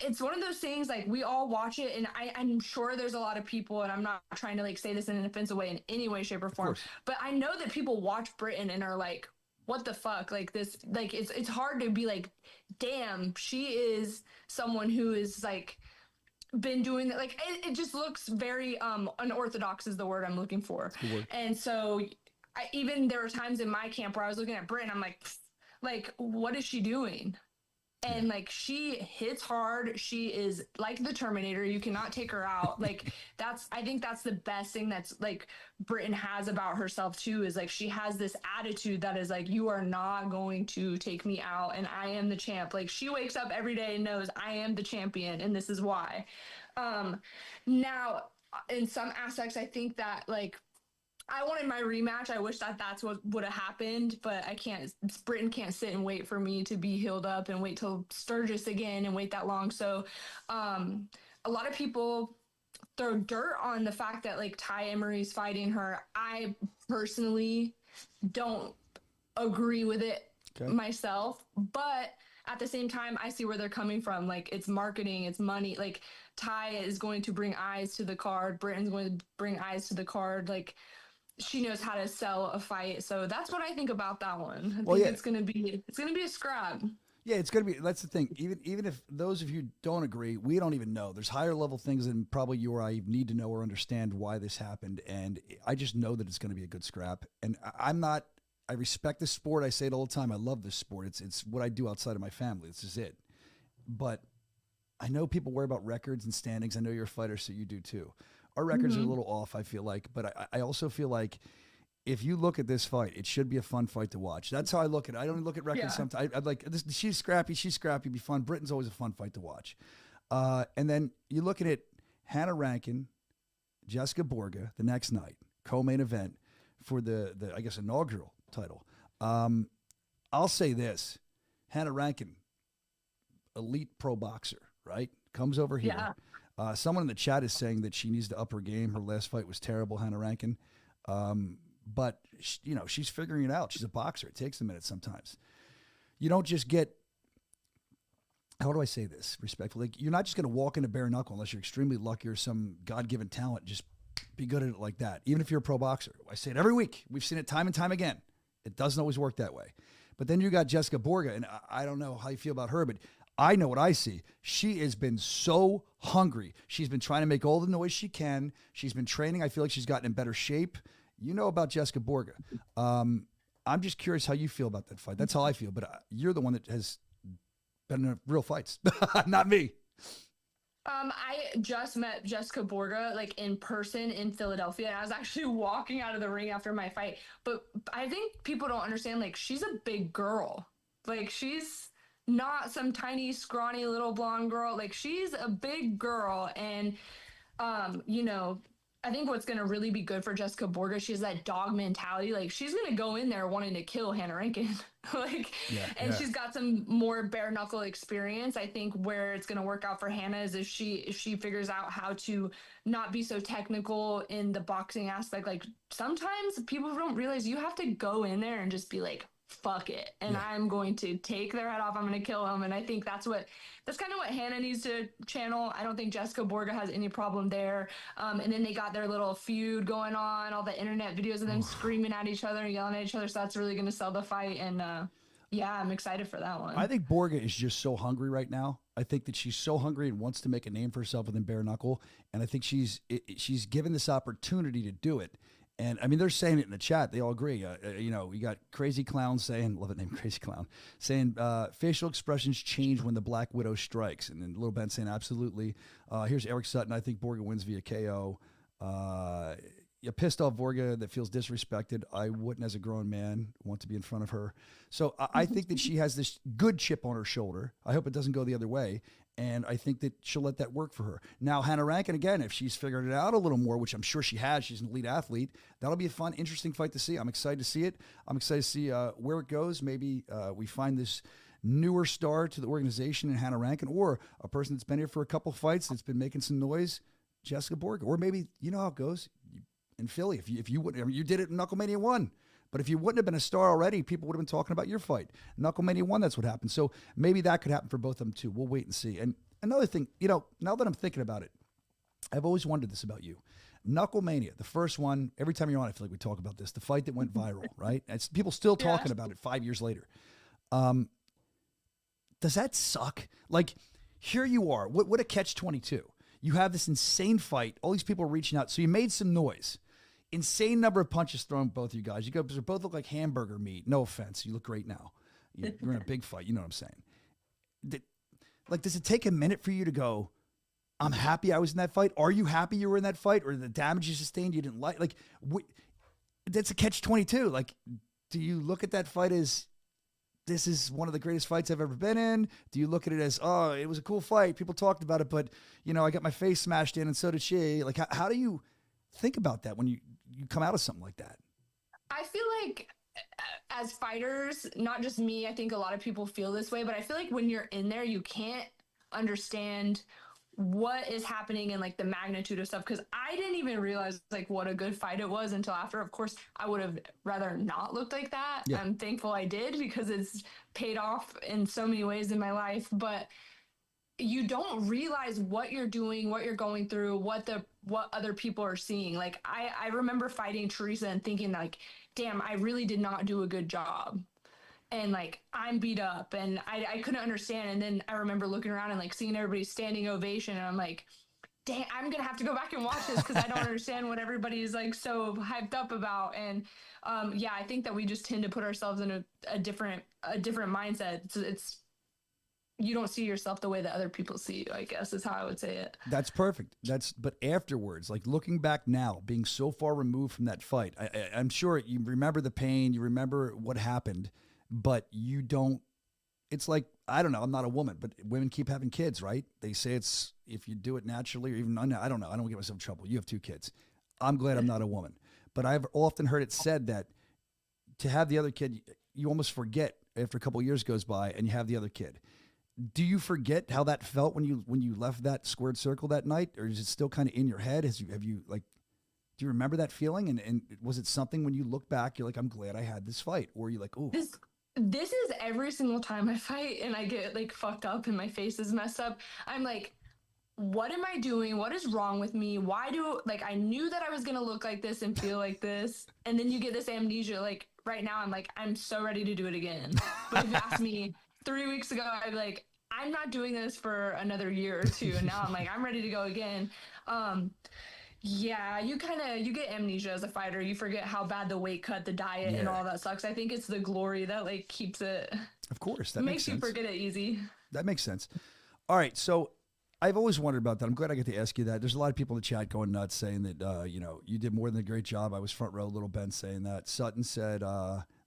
it's one of those things, like, we all watch it, and I'm sure there's a lot of people, and I'm not trying to like say this in an offensive way in any way, shape, or form, but I know that people watch Britain and are like, what the fuck? Like this, like it's hard to be like, damn, she is someone who is like been doing that. Like it just looks very unorthodox is the word I'm looking for. And so even there were times in my camp where I was looking at Britain, I'm like, what is she doing? And like, she hits hard. She is like the Terminator. You cannot take her out. Like I think that's the best thing that's like Britain has about herself too, is like, she has this attitude that is like, you are not going to take me out, and I am the champ. Like, she wakes up every day and knows I am the champion, and this is why. Now in some aspects, I think that like, I wanted my rematch. I wish that's what would have happened, but I can't. Britain can't sit and wait for me to be healed up and wait till Sturgis again and wait that long. So a lot of people throw dirt on the fact that like Ty Emery's fighting her. I personally don't agree with it myself, but at the same time, I see where they're coming from. Like, it's marketing, it's money. Like, Ty is going to bring eyes to the card. Britain's going to bring eyes to the card. Like, she knows how to sell a fight. So that's what I think about that one. I think it's gonna be a scrap. Yeah, it's gonna be. That's the thing. Even if those of you don't agree, we don't even know. There's higher level things than probably you or I need to know or understand why this happened. And I just know that it's gonna be a good scrap. And I respect this sport. I say it all the time. I love this sport. It's what I do outside of my family. This is it. But I know people worry about records and standings. I know you're a fighter, so you do too. Our records are a little off, I feel like, but I also feel like if you look at this fight, it should be a fun fight to watch. That's how I look at it. I don't look at records sometimes. I'd like this. She's scrappy. Be fun. Britain's always a fun fight to watch. And then you look at it, Hannah Rankin, Jessica Borga, the next night, co-main event for the I guess, inaugural title. I'll say this. Hannah Rankin, elite pro boxer, right? Comes over here. Yeah. Someone in the chat is saying that she needs to up her game. Her last fight was terrible, Hannah Rankin. But, she's figuring it out. She's a boxer. It takes a minute sometimes. You don't just get, how do I say this respectfully? Like, you're not just going to walk into bare knuckle unless you're extremely lucky or some God-given talent. Just be good at it like that, even if you're a pro boxer. I say it every week. We've seen it time and time again. It doesn't always work that way. But then you got Jessica Borga, and I don't know how you feel about her, but I know what I see. She has been so hungry. She's been trying to make all the noise she can. She's been training. I feel like she's gotten in better shape. You know about Jessica Borga. I'm just curious how you feel about that fight. That's how I feel, but you're the one that has been in real fights, not me. I just met Jessica Borga like in person in Philadelphia, and I was actually walking out of the ring after my fight. But I think people don't understand, like, she's a big girl. Like, she's not some tiny, scrawny little blonde girl. Like, she's a big girl, and I think what's going to really be good for Jessica Borga, she has that dog mentality. Like, she's going to go in there wanting to kill Hannah Rankin. She's got some more bare knuckle experience. I think where it's going to work out for Hannah is if she figures out how to not be so technical in the boxing aspect. Like, sometimes people don't realize you have to go in there and just be like, fuck it. And I'm going to take their head off. I'm going to kill them. And I think that's kind of what Hannah needs to channel. I don't think Jessica Borga has any problem there. And then they got their little feud going on, all the internet videos of them screaming at each other and yelling at each other. So that's really going to sell the fight. And I'm excited for that one. I think Borga is just so hungry right now. I think that she's so hungry and wants to make a name for herself within bare knuckle. And I think she's given this opportunity to do it. And I mean, they're saying it in the chat. They all agree. We got Crazy Clown saying, love that name, Crazy Clown, saying facial expressions change when the Black Widow strikes. And then Little Ben saying, absolutely. Here's Eric Sutton. I think Borga wins via KO. A pissed off Borga that feels disrespected. I wouldn't, as a grown man, want to be in front of her. So I think that she has this good chip on her shoulder. I hope it doesn't go the other way. And I think that she'll let that work for her. Now, Hannah Rankin, again, if she's figured it out a little more, which I'm sure she has, she's an elite athlete, that'll be a fun, interesting fight to see. I'm excited to see it. I'm excited to see where it goes. Maybe we find this newer star to the organization in Hannah Rankin, or a person that's been here for a couple fights that's been making some noise, Jessica Borga. Or maybe, you know how it goes in Philly. If you wouldn't, I mean, you did it in Knucklemania 1. But if you wouldn't have been a star already, people would have been talking about your fight. Knucklemania 1, that's what happened. So maybe that could happen for both of them too. We'll wait and see. And another thing, now that I'm thinking about it, I've always wondered this about you. Knucklemania, the first one, every time you're on, I feel like we talk about this, the fight that went viral, right? It's people still talking about it 5 years later. Does that suck? Like, here you are. What a catch-22. You have this insane fight. All these people are reaching out. So you made some noise. Insane number of punches thrown, both of you guys. You both look like hamburger meat. No offense. You look great now. You're in a big fight. You know what I'm saying? Does it take a minute for you to go, I'm happy I was in that fight? Are you happy you were in that fight? Or the damage you sustained you didn't like? That's a catch-22. Like, do you look at that fight as, this is one of the greatest fights I've ever been in? Do you look at it as, oh, it was a cool fight, people talked about it, but, I got my face smashed in and so did she? Like, how do you think about that when you come out of something like that? I feel like as fighters, not just me, I think a lot of people feel this way, but I feel like when you're in there, you can't understand what is happening and like the magnitude of stuff. Cause I didn't even realize like what a good fight it was until after. Of course, I would have rather not looked like that. Yeah. I'm thankful I did, because it's paid off in so many ways in my life, but you don't realize what you're doing, what you're going through, what other people are seeing. Like I remember fighting Teresa and thinking like, damn, I really did not do a good job. And like, I'm beat up and I couldn't understand. And then I remember looking around and like seeing everybody standing ovation. And I'm like, dang, I'm going to have to go back and watch this, because I don't understand what everybody is like so hyped up about. And I think that we just tend to put ourselves in a different mindset. So you don't see yourself the way that other people see you, I guess is how I would say it. That's perfect. But afterwards, like looking back now, being so far removed from that fight, I'm sure you remember the pain, you remember what happened, but you don't, it's like, I don't know, I'm not a woman, but women keep having kids, right? They say it's, if you do it naturally or even, I don't know, I don't get myself in trouble. You have 2 kids. I'm glad I'm not a woman. But I've often heard it said that to have the other kid, you almost forget after a couple of years goes by and you have the other kid. Do you forget how that felt when you left that squared circle that night, or is it still kind of in your head? Do you remember that feeling? And was it something when you look back, you're like, I'm glad I had this fight, or you're like, oh, this is every single time I fight and I get like fucked up and my face is messed up. I'm like, what am I doing? What is wrong with me? I knew that I was gonna look like this and feel like this, and then you get this amnesia. Like right now, I'm like, I'm so ready to do it again. But if you asked me 3 weeks ago, I'd be like, I'm not doing this for another year or 2. And now I'm like, I'm ready to go again. Yeah, you get amnesia as a fighter. You forget how bad the weight cut, the diet, and all that sucks. I think it's the glory that like keeps it. Of course, that makes you forget it easy. That makes sense. All right, so I've always wondered about that. I'm glad I get to ask you that. There's a lot of people in the chat going nuts saying that you did more than a great job. I was front row, Little Ben saying that. Sutton said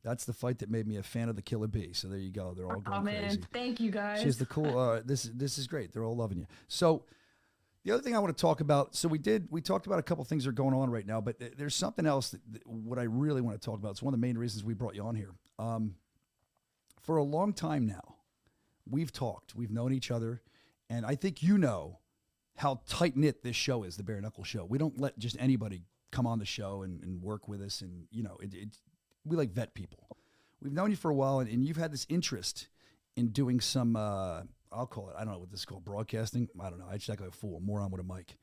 that's the fight that made me a fan of the Killer Bee. So there you go. They're all going crazy. Thank you guys. She's the cool. This is great. They're all loving you. So the other thing I want to talk about. So we talked about a couple things that are going on right now, but there's something else what I really want to talk about. It's one of the main reasons we brought you on here. For a long time now, we've talked. We've known each other, and I think you know how tight knit this show is, the Bare Knuckle Show. We don't let just anybody come on the show and work with us, and we like vet people. We've known you for a while, and you've had this interest in doing some, I'll call it, I don't know what this is called, broadcasting. I don't know. I just act like a fool, moron with a mic.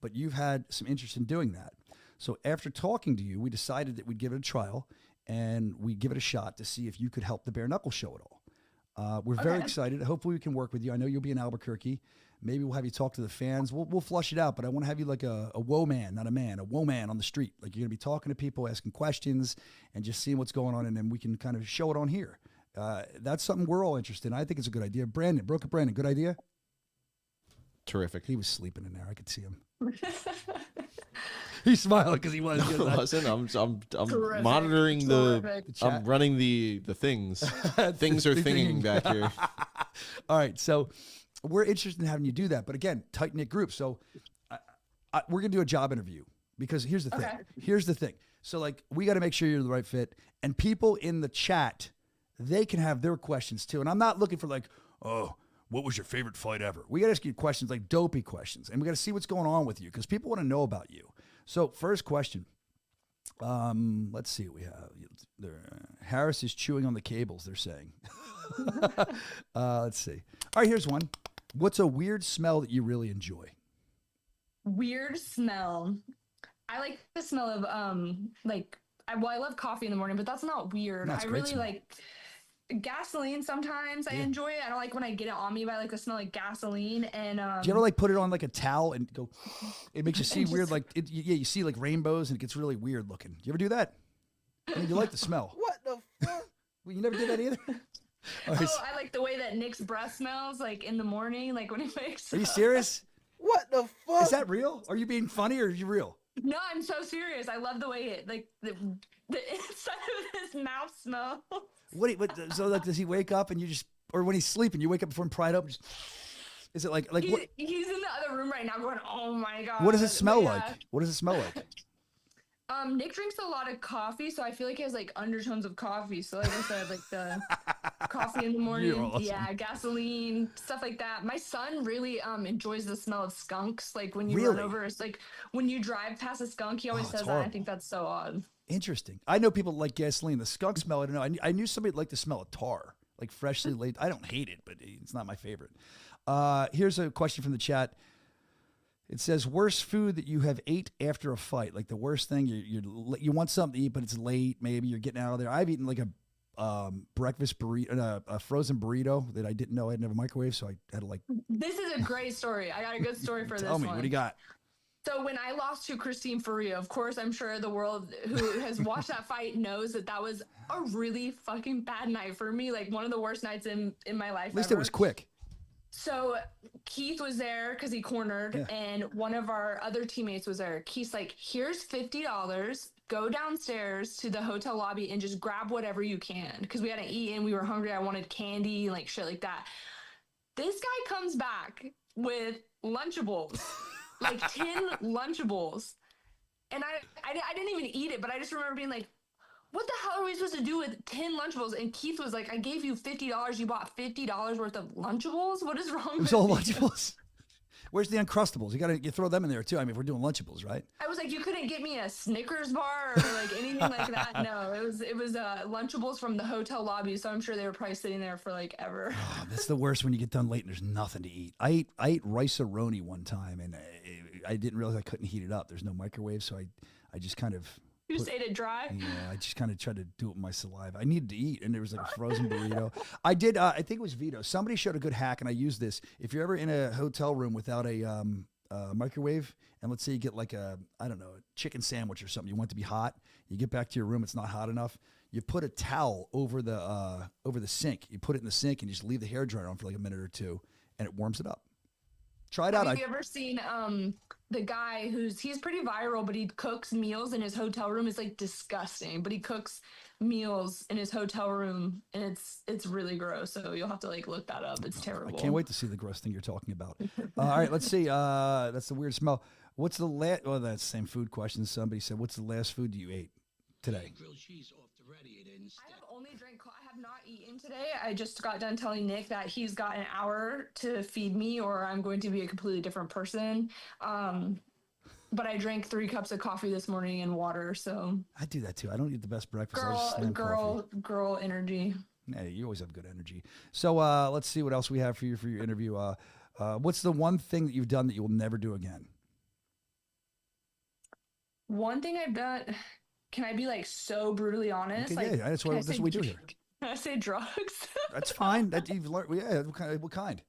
But you've had some interest in doing that. So after talking to you, we decided that we'd give it a trial, and we'd give it a shot to see if you could help the Bare Knuckle Show at all. We're very excited. Hopefully we can work with you. I know you'll be in Albuquerque. Maybe we'll have you talk to the fans. We'll flush it out, but I want to have you like a woe man, not a man, a woe man on the street. Like you're going to be talking to people, asking questions, and just seeing what's going on, and then we can kind of show it on here. That's something we're all interested in. I think it's a good idea. Brandon, good idea? Terrific. He was sleeping in there. I could see him. He's smiling because he was. Listen, I'm monitoring the I'm running the things. Things are thinking back here. All right, so we're interested in having you do that, but again, tight knit group. So we're gonna do a job interview because here's the thing. Here's the thing. So like we got to make sure you're the right fit, and people in the chat, they can have their questions too. And I'm not looking for like, oh, what was your favorite fight ever? We got to ask you questions like dopey questions, and we got to see what's going on with you because people want to know about you. So first question. Let's see what we have. Harris is chewing on the cables, they're saying. Let's see. All right, here's one. What's a weird smell that you really enjoy? Weird smell. I like the smell of I love coffee in the morning, but that's not weird. I really like gasoline sometimes. I enjoy it. I don't like when I get it on me, but I like the smell like gasoline. And do you ever like put it on like a towel and go, it makes you see weird, like you see like rainbows and it gets really weird looking. Do you ever do that? I mean, you like the smell. What the fuck? Well, you never did that either? I like the way that Nick's breath smells like in the morning, like when he wakes up. Are you serious? What the fuck? Is that real? Are you being funny or are you real? No, I'm so serious. I love the way it, like the inside of his mouth smells. So like, does he wake up and you just, or when he's sleeping, you wake up before him, pry it open? Is it like what? He's in the other room right now going, oh my God. What does it smell like? What does it smell like? Nick drinks a lot of coffee, so I feel like he has like undertones of coffee. So like I said, like the coffee in the morning, awesome. Gasoline, stuff like that. My son really enjoys the smell of skunks. Like when you run over, it's like when you drive past a skunk, he always says that. I think that's so odd. Interesting. I know people like gasoline. The skunk smell, I don't know. I knew somebody liked the smell of tar, like freshly laid. I don't hate it, but it's not my favorite. Here's a question from the chat. It says, worst food that you have ate after a fight, like the worst thing. You want something to eat, but it's late. Maybe you're getting out of there. I've eaten like a breakfast burrito, a frozen burrito that I didn't know I didn't have a microwave, so I had to like. This is a great story. I got a good story for this one. Tell me, what do you got? So when I lost to Christine Faria, of course, I'm sure the world who has watched that fight knows that was a really fucking bad night for me. Like one of the worst nights in my life. At least it was quick. So Keith was there because he cornered, and one of our other teammates was there. Keith's like, here's $50. Go downstairs to the hotel lobby and just grab whatever you can. Because we hadn't eaten. We were hungry. I wanted candy, like shit like that. This guy comes back with Lunchables, like 10 Lunchables. And I didn't even eat it, but I just remember being like, what the hell are we supposed to do with 10 Lunchables? And Keith was like, I gave you $50. You bought $50 worth of Lunchables? What is wrong with you? It was all Lunchables. Where's the Uncrustables? You throw them in there too. I mean, if we're doing Lunchables, right? I was like, you couldn't get me a Snickers bar or like anything like that. No, it was Lunchables from the hotel lobby. So I'm sure they were probably sitting there for like ever. Oh, that's the worst when you get done late and there's nothing to eat. I ate rice-a-roni one time and I didn't realize I couldn't heat it up. There's no microwave, so I just kind of... You just ate it dry? Yeah, I just kind of tried to do it with my saliva. I needed to eat, and there was like a frozen burrito. I did, I think it was Vito. Somebody showed a good hack, and I used this. If you're ever in a hotel room without a microwave, and let's say you get like a chicken sandwich or something, you want it to be hot, you get back to your room, it's not hot enough, you put a towel over the sink. You put it in the sink, and you just leave the hairdryer on for like a minute or two, and it warms it up. Try it out. Have you ever seen the guy he's pretty viral, but he cooks meals in his hotel room? It's like disgusting, but he cooks meals in his hotel room, and it's really gross. So you'll have to like look that up. It's terrible. I can't wait to see the gross thing you're talking about. All right, let's see. That's the weird smell. What's the last? Oh, that's the same food question. Somebody said, "What's the last food you ate today?" Grilled cheese off the radiator instead. I have only drank. I have not eaten today. I just got done telling Nick that he's got an hour to feed me, or I'm going to be a completely different person. But I drank 3 cups of coffee this morning and water. So I do that too. I don't eat the best breakfast. Girl energy. Hey, you always have good energy. So let's see what else we have for you for your interview. What's the one thing that you've done that you will never do again? One thing I've done. Can I be like so brutally honest? Okay, like, yeah, that's what we do here. Can I say drugs? That's fine. That you've learned. Yeah, what kind?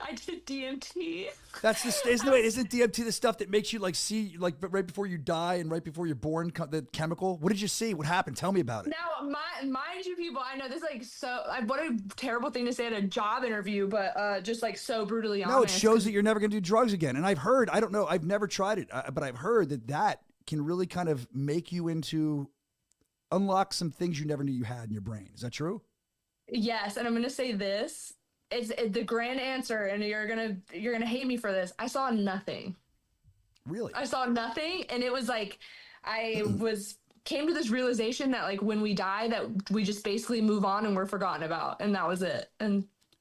I did DMT. That's isn't DMT the stuff that makes you like see like right before you die and right before you're born, the chemical? What did you see? What happened? Tell me about it. Now, mind you, people, I know this is like what a terrible thing to say at a job interview, but just like so brutally honest. No, it shows that you're never going to do drugs again. And I've heard, I don't know, I've never tried it, but I've heard that can really kind of make you unlock some things you never knew you had in your brain. Is that true? Yes, and I'm going to say this. It's the grand answer, and you're gonna hate me for this. I saw nothing. Really? I saw nothing, and it was like came to this realization that like when we die, that we just basically move on and we're forgotten about, and that was it.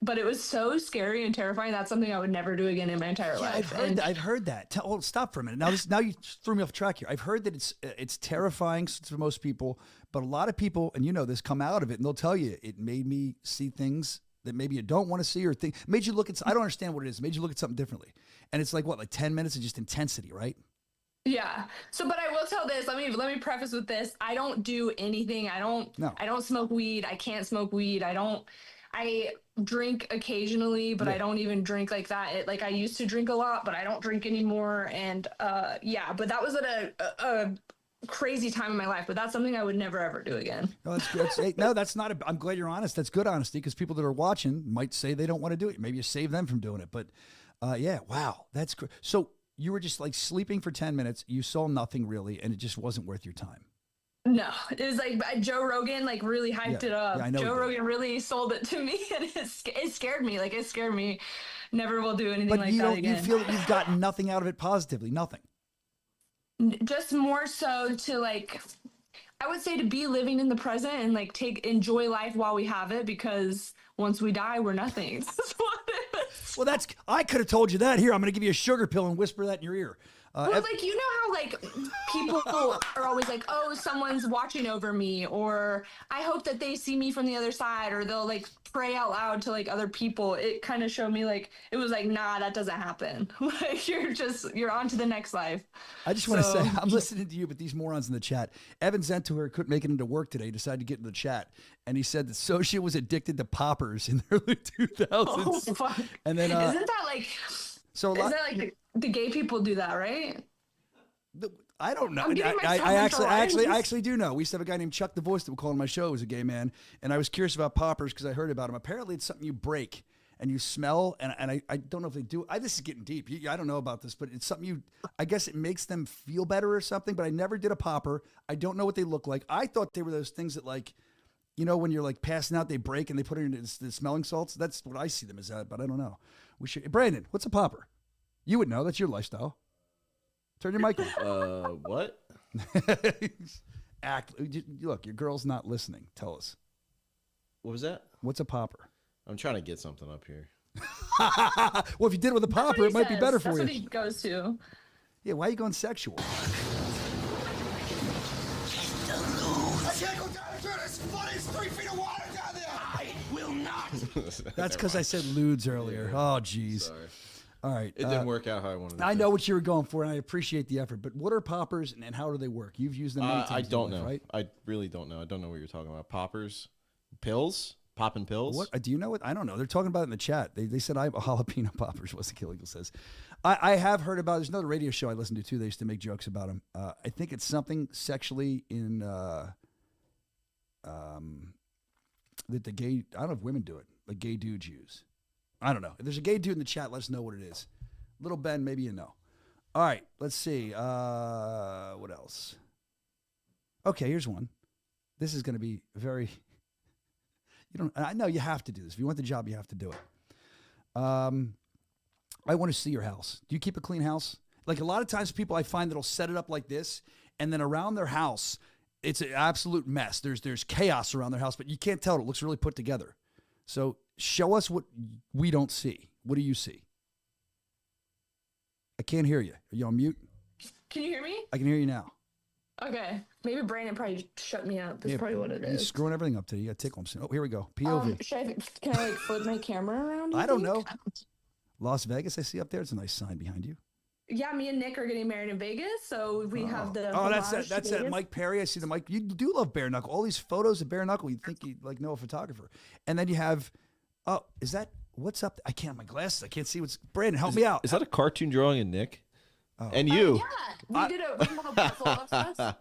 But it was so scary and terrifying. That's something I would never do again in my entire life. I've heard that. Stop for a minute. Now you threw me off track here. I've heard that it's terrifying to most people, but a lot of people, and you know this, come out of it and they'll tell you it made me see things that maybe you don't want to see, or made you look at. I don't understand what it is. It made you look at something differently, and it's like what, like 10 minutes of just intensity, right? Yeah. So, but I will tell this. Let me preface with this. I don't do anything. I don't smoke weed. I can't smoke weed. I drink occasionally, but I don't even drink like that. I used to drink a lot, but I don't drink anymore. And but that was at a crazy time in my life, but that's something I would never ever do again. No, that's good. No, that's not. I'm glad you're honest. That's good honesty, because people that are watching might say they don't want to do it. Maybe you save them from doing it. But wow, that's good. So you were just like sleeping for 10 minutes. You saw nothing really, and it just wasn't worth your time. No, it was like Joe Rogan like really hyped it up. Yeah, I know Joe Rogan really sold it to me, and it scared me. Like it scared me. Never will do anything like that again. You feel that you've gotten nothing out of it positively, nothing. Just more so to like, I would say to be living in the present and like enjoy life while we have it, because once we die, we're nothing. That's what it is. Well, I could have told you that. Here, I'm going to give you a sugar pill and whisper that in your ear. Well, like, you know how like people are always like, oh, someone's watching over me, or I hope that they see me from the other side, or they'll like pray out loud to like other people. It kind of showed me like, it was like, nah, that doesn't happen. Like you're on to the next life. I just want to say, I'm listening to you, but these morons in the chat. Evan Zentuer couldn't make it into work today. He decided to get into the chat, and he said that Soscia was addicted to poppers in the early 2000s. Oh, fuck. And then isn't that like? So isn't that like the gay people do that, right? I don't know. I actually do know. We used to have a guy named Chuck the Voice that would call on my show. He was a gay man, and I was curious about poppers because I heard about him. Apparently, it's something you break, and you smell, and I don't know if they do. This is getting deep. I don't know about this, but it's something I guess it makes them feel better or something, but I never did a popper. I don't know what they look like. I thought they were those things that like, you know, when you're like passing out, they break and they put it in the smelling salts. That's what I see them as, but I don't know. Brandon, what's a popper? You would know. That's your lifestyle. Turn your mic on. What? Look, your girl's not listening. Tell us. What was that? What's a popper? I'm trying to get something up here. Well, if you did it with a popper, it might be better for you. That's what he goes to. Yeah, why are you going sexual? I can't go down into this. It's 3 feet of water down there. I will not. That's because I said lewds earlier. Oh, jeez. Sorry. All right. It didn't work out how I wanted it. I know what you were going for, and I appreciate the effort. But what are poppers, and how do they work? You've used them many times. I don't know. Right? I really don't know. I don't know what you're talking about. Poppers, pills, popping pills. What do you know? What I don't know. They're talking about it in the chat. They said I have jalapeno poppers. What's the Kill Eagle says? I have heard about. There's another radio show I listen to too. They used to make jokes about them. I think it's something sexually in that the gay. I don't know if women do it. Like gay dudes use. I don't know. If there's a gay dude in the chat, let us know what it is. Little Ben, maybe you know. All right, let's see. What else? Okay, here's one. This is going to be very. I know you have to do this. If you want the job, you have to do it. I want to see your house. Do you keep a clean house? Like a lot of times, people I find that'll set it up like this, and then around their house, it's an absolute mess. There's chaos around their house, but you can't tell it. It looks really put together. So show us what we don't see. What do you see? I can't hear you. Are you on mute? Can you hear me? I can hear you now. Okay. Maybe Brandon probably shut me up. That's probably what it is. He's screwing everything up today. You got to tickle him. Oh, here we go. POV. Can I like flip my camera around? I don't know. Las Vegas, I see up there. It's a nice sign behind you. Yeah, me and Nick are getting married in Vegas, so we have the. Oh, that's that Mike Perry. I see the Mike. You do love bare knuckle. All these photos of bare knuckle. You'd think you'd like know a photographer. And then you have. Oh, is that what's up? I can't. My glasses. I can't see what's. Brandon, help me out. Is that a cartoon drawing of Nick? Oh. And you? Yeah, we did a puzzle of us.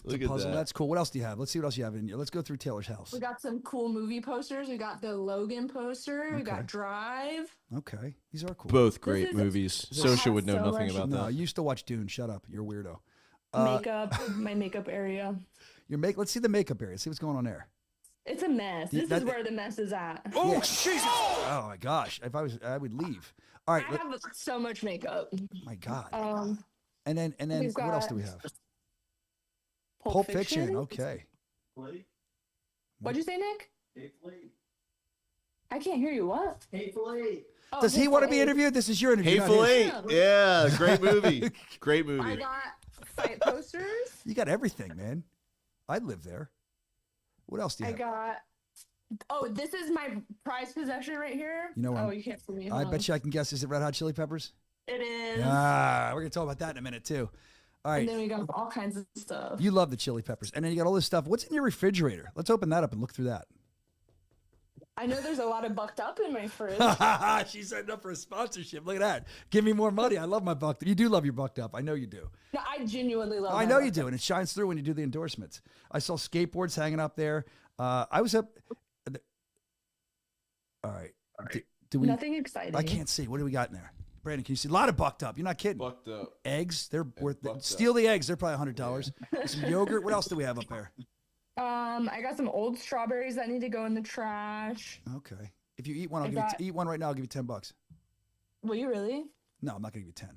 Look at that. That's cool. What else do you have? Let's see what else you have in here. Let's go through Taylor's house. We got some cool movie posters. We got the Logan poster. Okay. We got Drive. Okay, these are cool. Both great movies. Soscia would know nothing about that. No, you used to watch Dune. Shut up. You're a weirdo. Makeup. My makeup area. Let's see the makeup area. See what's going on there. It's a mess. This is where the mess is at. Oh, Jesus. Oh, my gosh. If I would leave. All right. I have so much makeup. My God. And then what else do we have? Pulp Fiction. Okay. What'd you say, Nick? Hatefully. I can't hear you. What? Hatefully. Oh, does he want to be interviewed? This is your interview. Hateful Eight. Yeah, great movie. Great movie. I got fight posters. You got everything, man. I'd live there. What else do you have? This is my prized possession right here. You know what? Oh, you can't see me. I bet you I can guess. Is it Red Hot Chili Peppers? It is. We're going to talk about that in a minute, too. All right. And then we got all kinds of stuff. You love the Chili Peppers. And then you got all this stuff. What's in your refrigerator? Let's open that up and look through that. I know there's a lot of bucked up in my fridge. She's setting up for a sponsorship. Look at that. Give me more money. I love my bucked up. You do love your bucked up. I know you do. No, I genuinely love it. I know you do. And it shines through when you do the endorsements. I saw skateboards hanging up there. I was up. All right. Do we? Nothing exciting. I can't see. What do we got in there? Brandon, can you see? A lot of bucked up. You're not kidding. Bucked up. Eggs. They're worth. Steal the eggs. They're probably $100. Yeah. Some yogurt. What else do we have up there? I got some old strawberries that need to go in the trash. Okay. If you eat one, eat one right now. I'll give you $10. Will you really? No, I'm not gonna give you 10.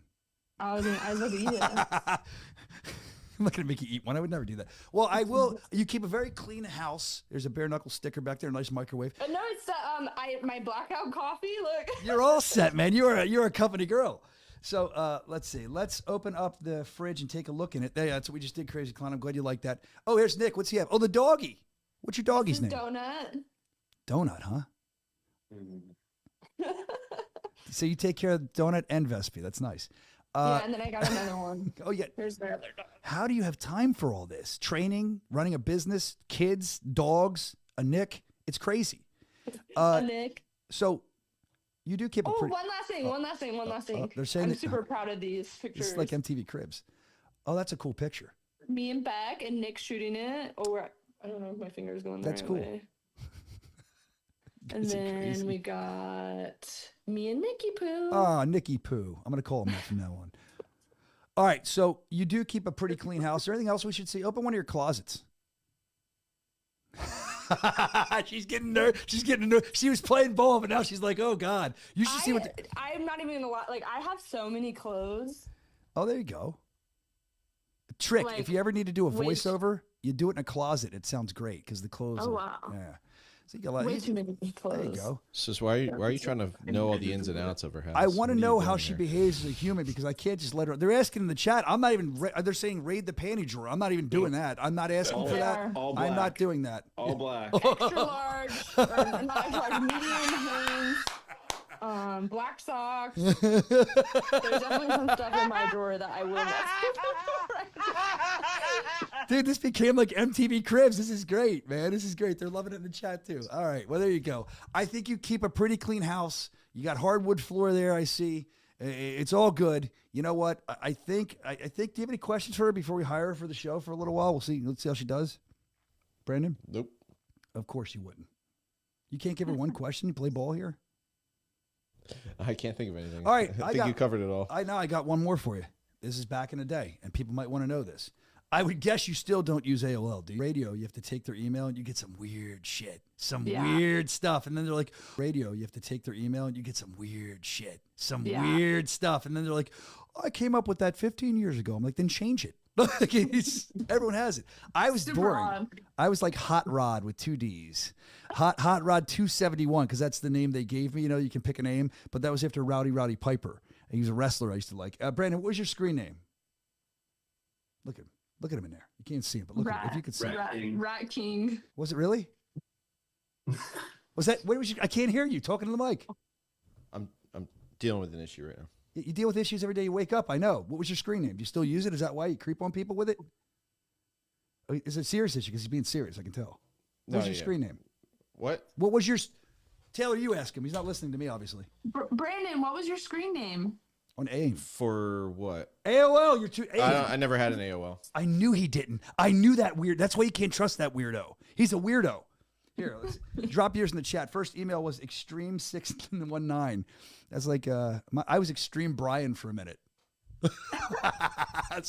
I was about to eat it. I'm not gonna make you eat one. I would never do that. Well, I will. You keep a very clean house. There's a bare knuckle sticker back there. A nice microwave. No, it's my blackout coffee. Look. You're all set, man. You're a company girl. So let's see. Let's open up the fridge and take a look in it. Yeah, that's what we just did, Crazy Clown. I'm glad you like that. Oh, here's Nick. What's he have? Oh, the doggy. What's your doggy's name? Donut. Donut, huh? So you take care of Donut and Vespi. That's nice. Yeah, and then I got another one. Oh, yeah. Here's the other dog. How do you have time for all this? Training, running a business, kids, dogs, a Nick. It's crazy. A Nick. So you do keep a pretty... one last thing. They're saying I'm super proud of these pictures. It's like MTV Cribs. Oh, that's a cool picture. Me and Beck and Nick shooting it. Oh, I don't know if my finger's going the right way. And then we got me and Nikki Poo. Ah, Nikki Poo. I'm going to call him that from now on. All right, so you do keep a pretty clean house. Is there anything else we should see? Open one of your closets. She's getting nervous. She was playing ball, but now she's like, oh, God. You should see what... I'm not even going to lie. Like, I have so many clothes. Oh, there you go. A trick. Like, if you ever need to do a voiceover, you do it in a closet. It sounds great because the clothes... Oh, wow. Yeah. So you got way too many clothes. There you go. So why are you trying to know all the ins and outs of her house? I want to know how she behaves as a human because I can't just let her. They're asking in the chat. I'm not even. They're saying raid the panty drawer. I'm not even doing that. I'm not asking for that. I'm not doing that. All black. Extra large, not large, medium hands, black socks. There's definitely some stuff in my drawer that I will not. Dude, this became like MTV Cribs. This is great, man. This is great. They're loving it in the chat too. All right, well there you go. I think you keep a pretty clean house. You got hardwood floor there. I see. It's all good. You know what? I think. Do you have any questions for her before we hire her for the show for a little while? We'll see. Let's see how she does. Brandon? Nope. Of course you wouldn't. You can't give her one question. You play ball here. I can't think of anything. All right, I think you covered it all. I know. I got one more for you. This is back in the day, and people might want to know this. I would guess you still don't use AOL, do you? Radio, you have to take their email and you get some weird shit, weird stuff. And then they're like, radio, you have to take their email and you get some weird shit, weird stuff. And then they're like, I came up with that 15 years ago. I'm like, then change it. Everyone has it. I was boring. I was like Hot Rod with 2 Ds. Hot Rod 271, because that's the name they gave me. You know, you can pick a name, but that was after Rowdy Piper. And he was a wrestler I used to like. Brandon, what was your screen name? Look at him. Look at him in there. You can't see him, but look at him. If you could see him. Rat King. Was it really? Was that? What was you? I can't hear you talking to the mic. I'm dealing with an issue right now. You deal with issues every day you wake up. I know. What was your screen name? Do you still use it? Is that why you creep on people with it? It's a serious issue because he's being serious. I can tell. What's your screen name? What? What was your... Taylor, you ask him. He's not listening to me, obviously. Brandon, what was your screen name? On AIM. For what? AOL. You're too... I never had an AOL. I knew he didn't. I knew that weird. That's why you can't trust that weirdo. He's a weirdo. Here, let's drop yours in the chat. First email was Extreme619. That's like... I was Extreme Brian for a minute. So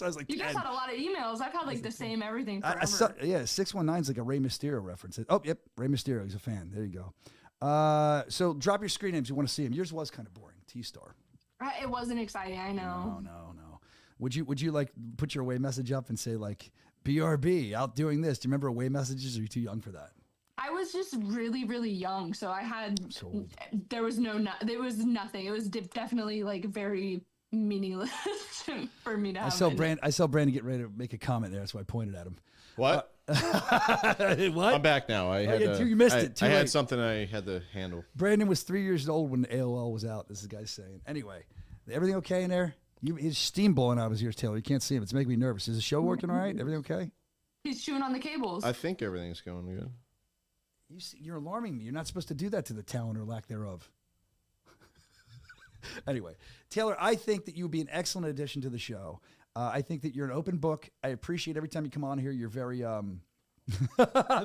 I was like, you guys had a lot of emails. I've had like the same everything forever. 619 is like a Rey Mysterio reference. Oh, yep, Rey Mysterio. He's a fan. There you go. So drop your screen names. You want to see him. Yours was kind of boring. T-Star. It wasn't exciting. I know. No. Would you like put your away message up and say like BRB out doing this? Do you remember away messages? Or are you too young for that? I was just really, really young, so I had. There was nothing. It was definitely like very meaningless for me to have. I saw Brandon get ready to make a comment there, so I pointed at him. What? What? I'm back now. You missed it. I had something I had to handle. Brandon was 3 years old when AOL was out. This is the guy's saying. Anyway, everything okay in there? He's steam blowing out of his ears, Taylor. You can't see him. It's making me nervous. Is the show working all right? Everything okay? He's chewing on the cables. I think everything's going good. You're alarming me. You're not supposed to do that to the talent or lack thereof. Anyway, Taylor, I think that you would be an excellent addition to the show. I think that you're an open book. I appreciate every time you come on here. You're very, I'm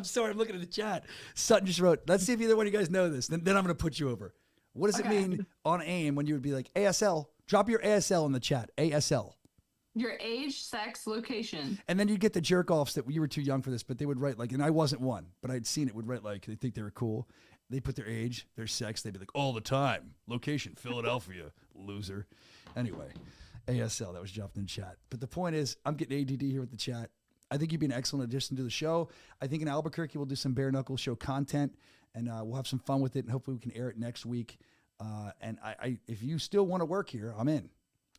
sorry, I'm looking at the chat. Sutton just wrote, let's see if either one of you guys know this. Then I'm going to put you over. What does it mean on AIM when you would be like, ASL? Drop your ASL in the chat. ASL. Your age, sex, location. And then you'd get the jerk-offs that you were too young for this, but they would write like, and I wasn't one, but I'd seen it, would write like, they think they were cool. They put their age, their sex, they'd be like, all the time. Location, Philadelphia, loser. Anyway, ASL, that was dropped in the chat. But the point is, I'm getting ADD here with the chat. I think you'd be an excellent addition to the show. I think in Albuquerque, we'll do some Bare Knuckle show content, and we'll have some fun with it, and hopefully we can air it next week. And if you still want to work here, I'm in.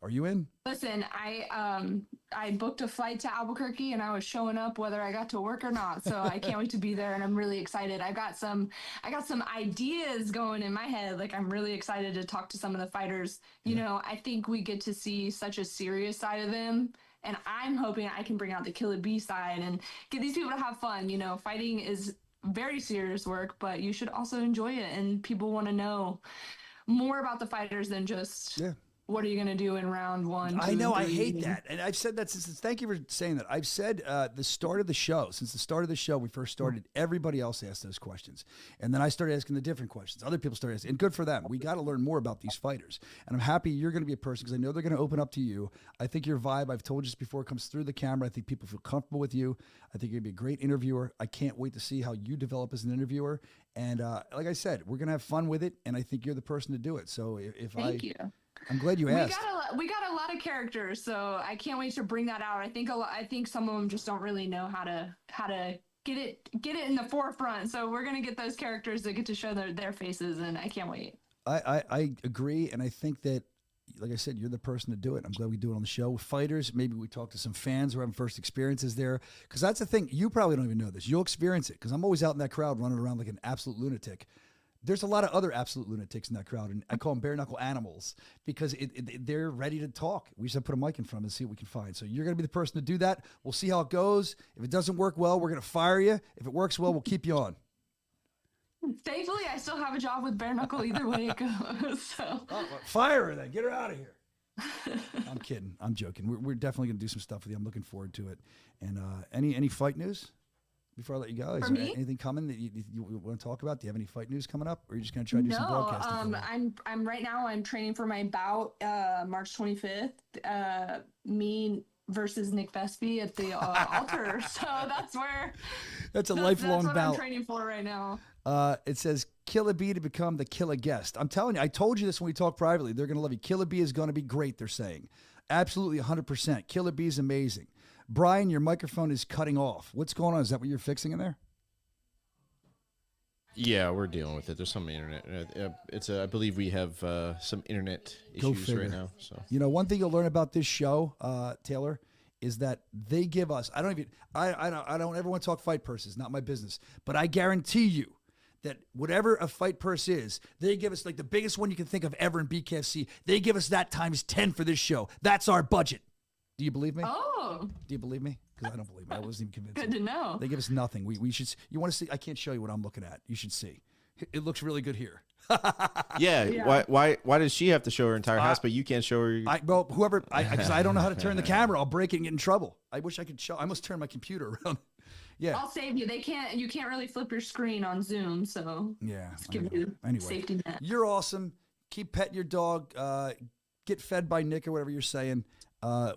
Are you in? Listen, I booked a flight to Albuquerque and I was showing up whether I got to work or not. So I can't wait to be there and I'm really excited. I got some ideas going in my head. Like I'm really excited to talk to some of the fighters. You know, I think we get to see such a serious side of them. And I'm hoping I can bring out the Kill It Bee side and get these people to have fun. You know, fighting is very serious work, but you should also enjoy it. And people want to know more about the fighters than just what are you going to do in round 1? I know, I hate that. And I've said that since, thank you for saying that. I've said the start of the show, since the start of the show, we first started, everybody else asked those questions. And then I started asking the different questions. Other people started asking, and good for them. We got to learn more about these fighters. And I'm happy you're going to be a person, because I know they're going to open up to you. I think your vibe, I've told you this before, comes through the camera. I think people feel comfortable with you. I think you're going to be a great interviewer. I can't wait to see how you develop as an interviewer. And like I said, we're going to have fun with it. And I think you're the person to do it. So Thank you. I'm glad you asked. We got a lot of characters, so I can't wait to bring that out. I think some of them just don't really know how to get it in the forefront. So we're gonna get those characters that get to show their faces, and I can't wait. I agree, and I think that, like I said, you're the person to do it. I'm glad we do it on the show. With fighters, maybe we talk to some fans who are having first experiences there, because that's the thing. You probably don't even know this. You'll experience it, because I'm always out in that crowd running around like an absolute lunatic. There's a lot of other absolute lunatics in that crowd, and I call them bare knuckle animals, because they're ready to talk. We just have to put a mic in front of them and see what we can find. So you're going to be the person to do that. We'll see how it goes. If it doesn't work well, we're going to fire you. If it works well, we'll keep you on. Thankfully, I still have a job with bare knuckle either way it goes. So. Fire her then. Get her out of here. I'm kidding. I'm joking. We're definitely going to do some stuff with you. I'm looking forward to it. And any fight news? Before I let you go, is there anything coming that you want to talk about? Do you have any fight news coming up, or are you just going to try to do some broadcasting? I'm right now. I'm training for my bout, March 25th. Me versus Nick Vespi at the altar. So that's where. That's a lifelong bout. bout. I'm training for right now. It says Killer B to become the killer guest. I'm telling you, I told you this when we talked privately. They're going to love you. Killer B is going to be great. They're saying, absolutely 100%. Killer B is amazing. Brian, your microphone is cutting off. What's going on? Is that what you're fixing in there? Yeah, we're dealing with it. There's some internet. I believe we have some internet issues right now. So one thing you'll learn about this show, Taylor, is that they give us. I don't ever want to talk fight purse. It's not my business. But I guarantee you that whatever a fight purse is, they give us like the biggest one you can think of ever in BKFC. They give us that times 10 for this show. That's our budget. Do you believe me? Oh. Do you believe me? Because I don't believe me. I wasn't even convinced. Good to know. They give us nothing. We should. You want to see? I can't show you what I'm looking at. You should see. It looks really good here. Yeah. Why does she have to show her entire house, but you can't show her? Because I don't know how to turn the camera. I'll break it and get in trouble. I wish I could show. I must turn my computer around. Yeah. I'll save you. You can't really flip your screen on Zoom, so yeah. Give you safety net. You're awesome. Keep petting your dog. Get fed by Nick or whatever you're saying.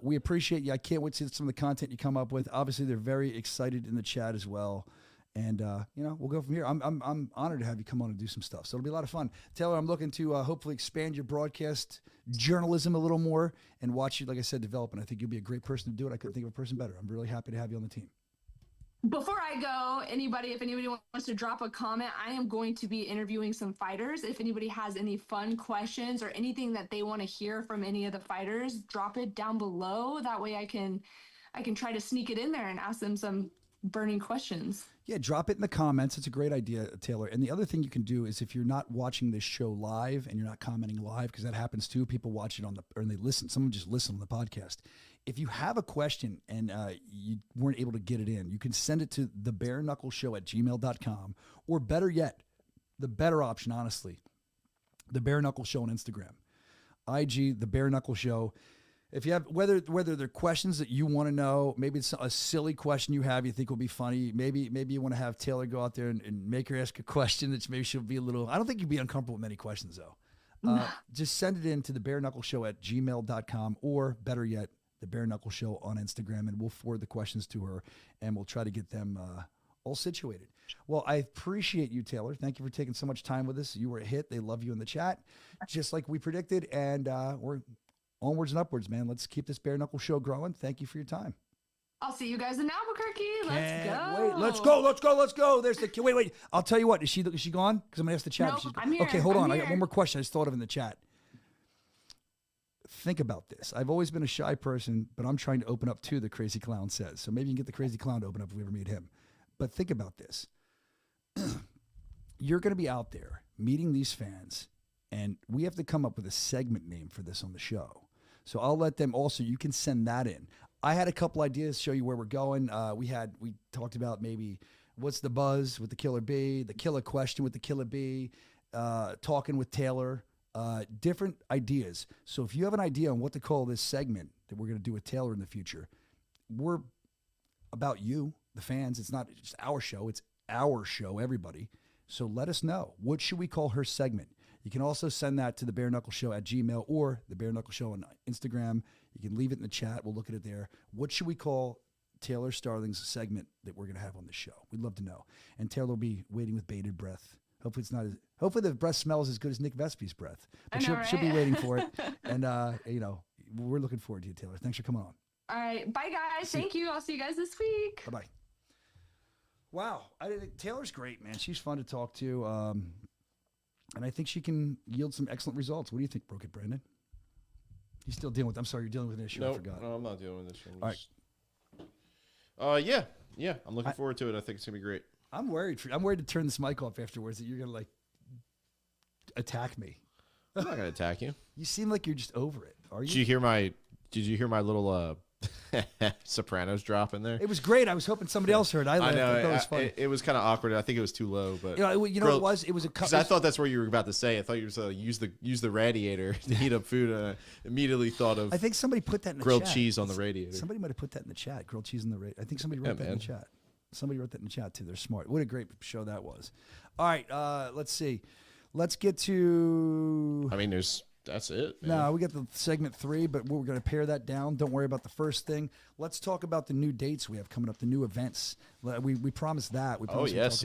We appreciate you. I can't wait to see some of the content you come up with. Obviously, they're very excited in the chat as well. And, we'll go from here. I'm honored to have you come on and do some stuff. So it'll be a lot of fun. Taylor, I'm looking to hopefully expand your broadcast journalism a little more and watch you, like I said, develop. And I think you'll be a great person to do it. I couldn't think of a person better. I'm really happy to have you on the team. Before I go, if anybody wants to drop a comment, I am going to be interviewing some fighters. If anybody has any fun questions or anything that they want to hear from any of the fighters, drop it down below. That way I can try to sneak it in there and ask them some burning questions. Yeah, drop it in the comments. It's a great idea, Taylor. And the other thing you can do is if you're not watching this show live and you're not commenting live, because that happens too, people watch it or they listen. Someone just listen on the podcast. If you have a question and you weren't able to get it in, you can send it to thebareknuckleshow@gmail.com, or better yet, the better option, honestly, the Bare Knuckle Show on Instagram, IG, the Bare Knuckle Show. If you have, whether they're questions that you want to know, maybe it's a silly question you have you think will be funny. Maybe you want to have Taylor go out there and make her ask a question that maybe she'll be a little. I don't think you'd be uncomfortable with many questions though. Just send it in to thebareknuckleshow@gmail.com, or better yet, the Bare Knuckle Show on Instagram, and we'll forward the questions to her, and we'll try to get them all situated. Well, I appreciate you, Taylor. Thank you for taking so much time with us. You were a hit. They love you in the chat, just like we predicted, and we're onwards and upwards, man. Let's keep this Bare Knuckle Show growing. Thank you for your time. I'll see you guys in Albuquerque. Let's go. Wait, let's go. There's the wait. I'll tell you what. Is she gone? Because I'm gonna ask the chat. Nope, I'm here. Okay, hold on. I got one more question. I just thought of in the chat. Think about this. I've always been a shy person, but I'm trying to open up too, the Crazy Clown says. So maybe you can get the Crazy Clown to open up if we ever meet him. But think about this. You're going to be out there meeting these fans, and we have to come up with a segment name for this on the show. So I'll let them also, you can send that in. I had a couple ideas to show you where we're going. We talked about maybe what's the buzz with the Killer B, the killer question with the Killer B, talking with Taylor. different ideas. So if you have an idea on what to call this segment that we're going to do with Taylor in the future, we're about you, the fans. It's not just our show. It's our show, everybody. So let us know. What should we call her segment? You can also send that to the Bare Knuckle Show at Gmail or the Bare Knuckle Show on Instagram. You can leave it in the chat. We'll look at it there. What should we call Taylor Starling's segment that we're going to have on the show? We'd love to know. And Taylor will be waiting with bated breath. Hopefully it's not as, hopefully the breath smells as good as Nick Vespe's breath. But she'll be waiting for it. And, we're looking forward to you, Taylor. Thanks for coming on. All right. Bye, guys. Thank you. I'll see you guys this week. Bye-bye. Wow. Taylor's great, man. She's fun to talk to. And I think she can yield some excellent results. What do you think, Broke It, Brandon? You're still dealing with, I'm sorry, you're dealing with an issue. Nope, I forgot. No, I'm not dealing with this issue. All right. Yeah. I'm looking forward to it. I think it's going to be great. I'm worried to turn this mic off afterwards that you're going to, attack me. I'm not going to attack you. You seem like you're just over it. Are you? Did you hear my little Sopranos drop in there? It was great. I was hoping somebody else heard. I laughed. I thought it was funny. It was kind of awkward. I think it was too low, but it was. It was a because I thought that's what you were about to say. I thought you were going to use the radiator to heat up food, and I immediately thought of. I think somebody put that in the grilled chat. cheese on the radiator. Somebody might have put that in the chat. Grilled cheese in the radiator. I think somebody wrote that in the chat. Somebody wrote that in the chat too. They're smart. What a great show that was. All right, let's see. Let's get to. I mean, that's it. Man. No, we got the segment 3, but we're going to pare that down. Don't worry about the first thing. Let's talk about the new dates we have coming up, the new events. We promised that. We promised yes.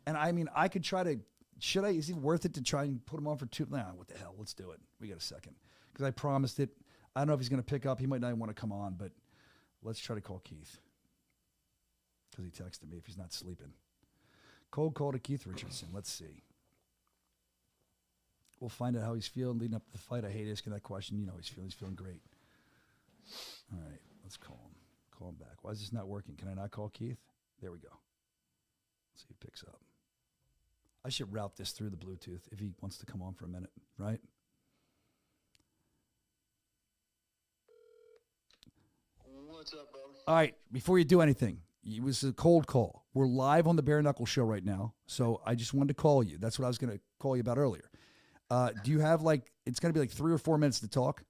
And I mean, I could try to. Is it worth it to try and put him on for 2? Nah, what the hell? Let's do it. We got a second because I promised it. I don't know if he's going to pick up. He might not even want to come on, but let's try to call Keith because he texted me if he's not sleeping. Cold call to Keith Richardson. Let's see. We'll find out how he's feeling leading up to the fight. I hate asking that question. You know he's feeling great. All right, let's call him. Call him back. Why is this not working? Can I not call Keith? There we go. Let's see if he picks up. I should route this through the Bluetooth if he wants to come on for a minute, right? What's up, bro? All right, before you do anything, it was a cold call. We're live on the Bare Knuckle Show right now, so I just wanted to call you. That's what I was going to call you about earlier. Do you have it's going to be 3 or 4 minutes to talk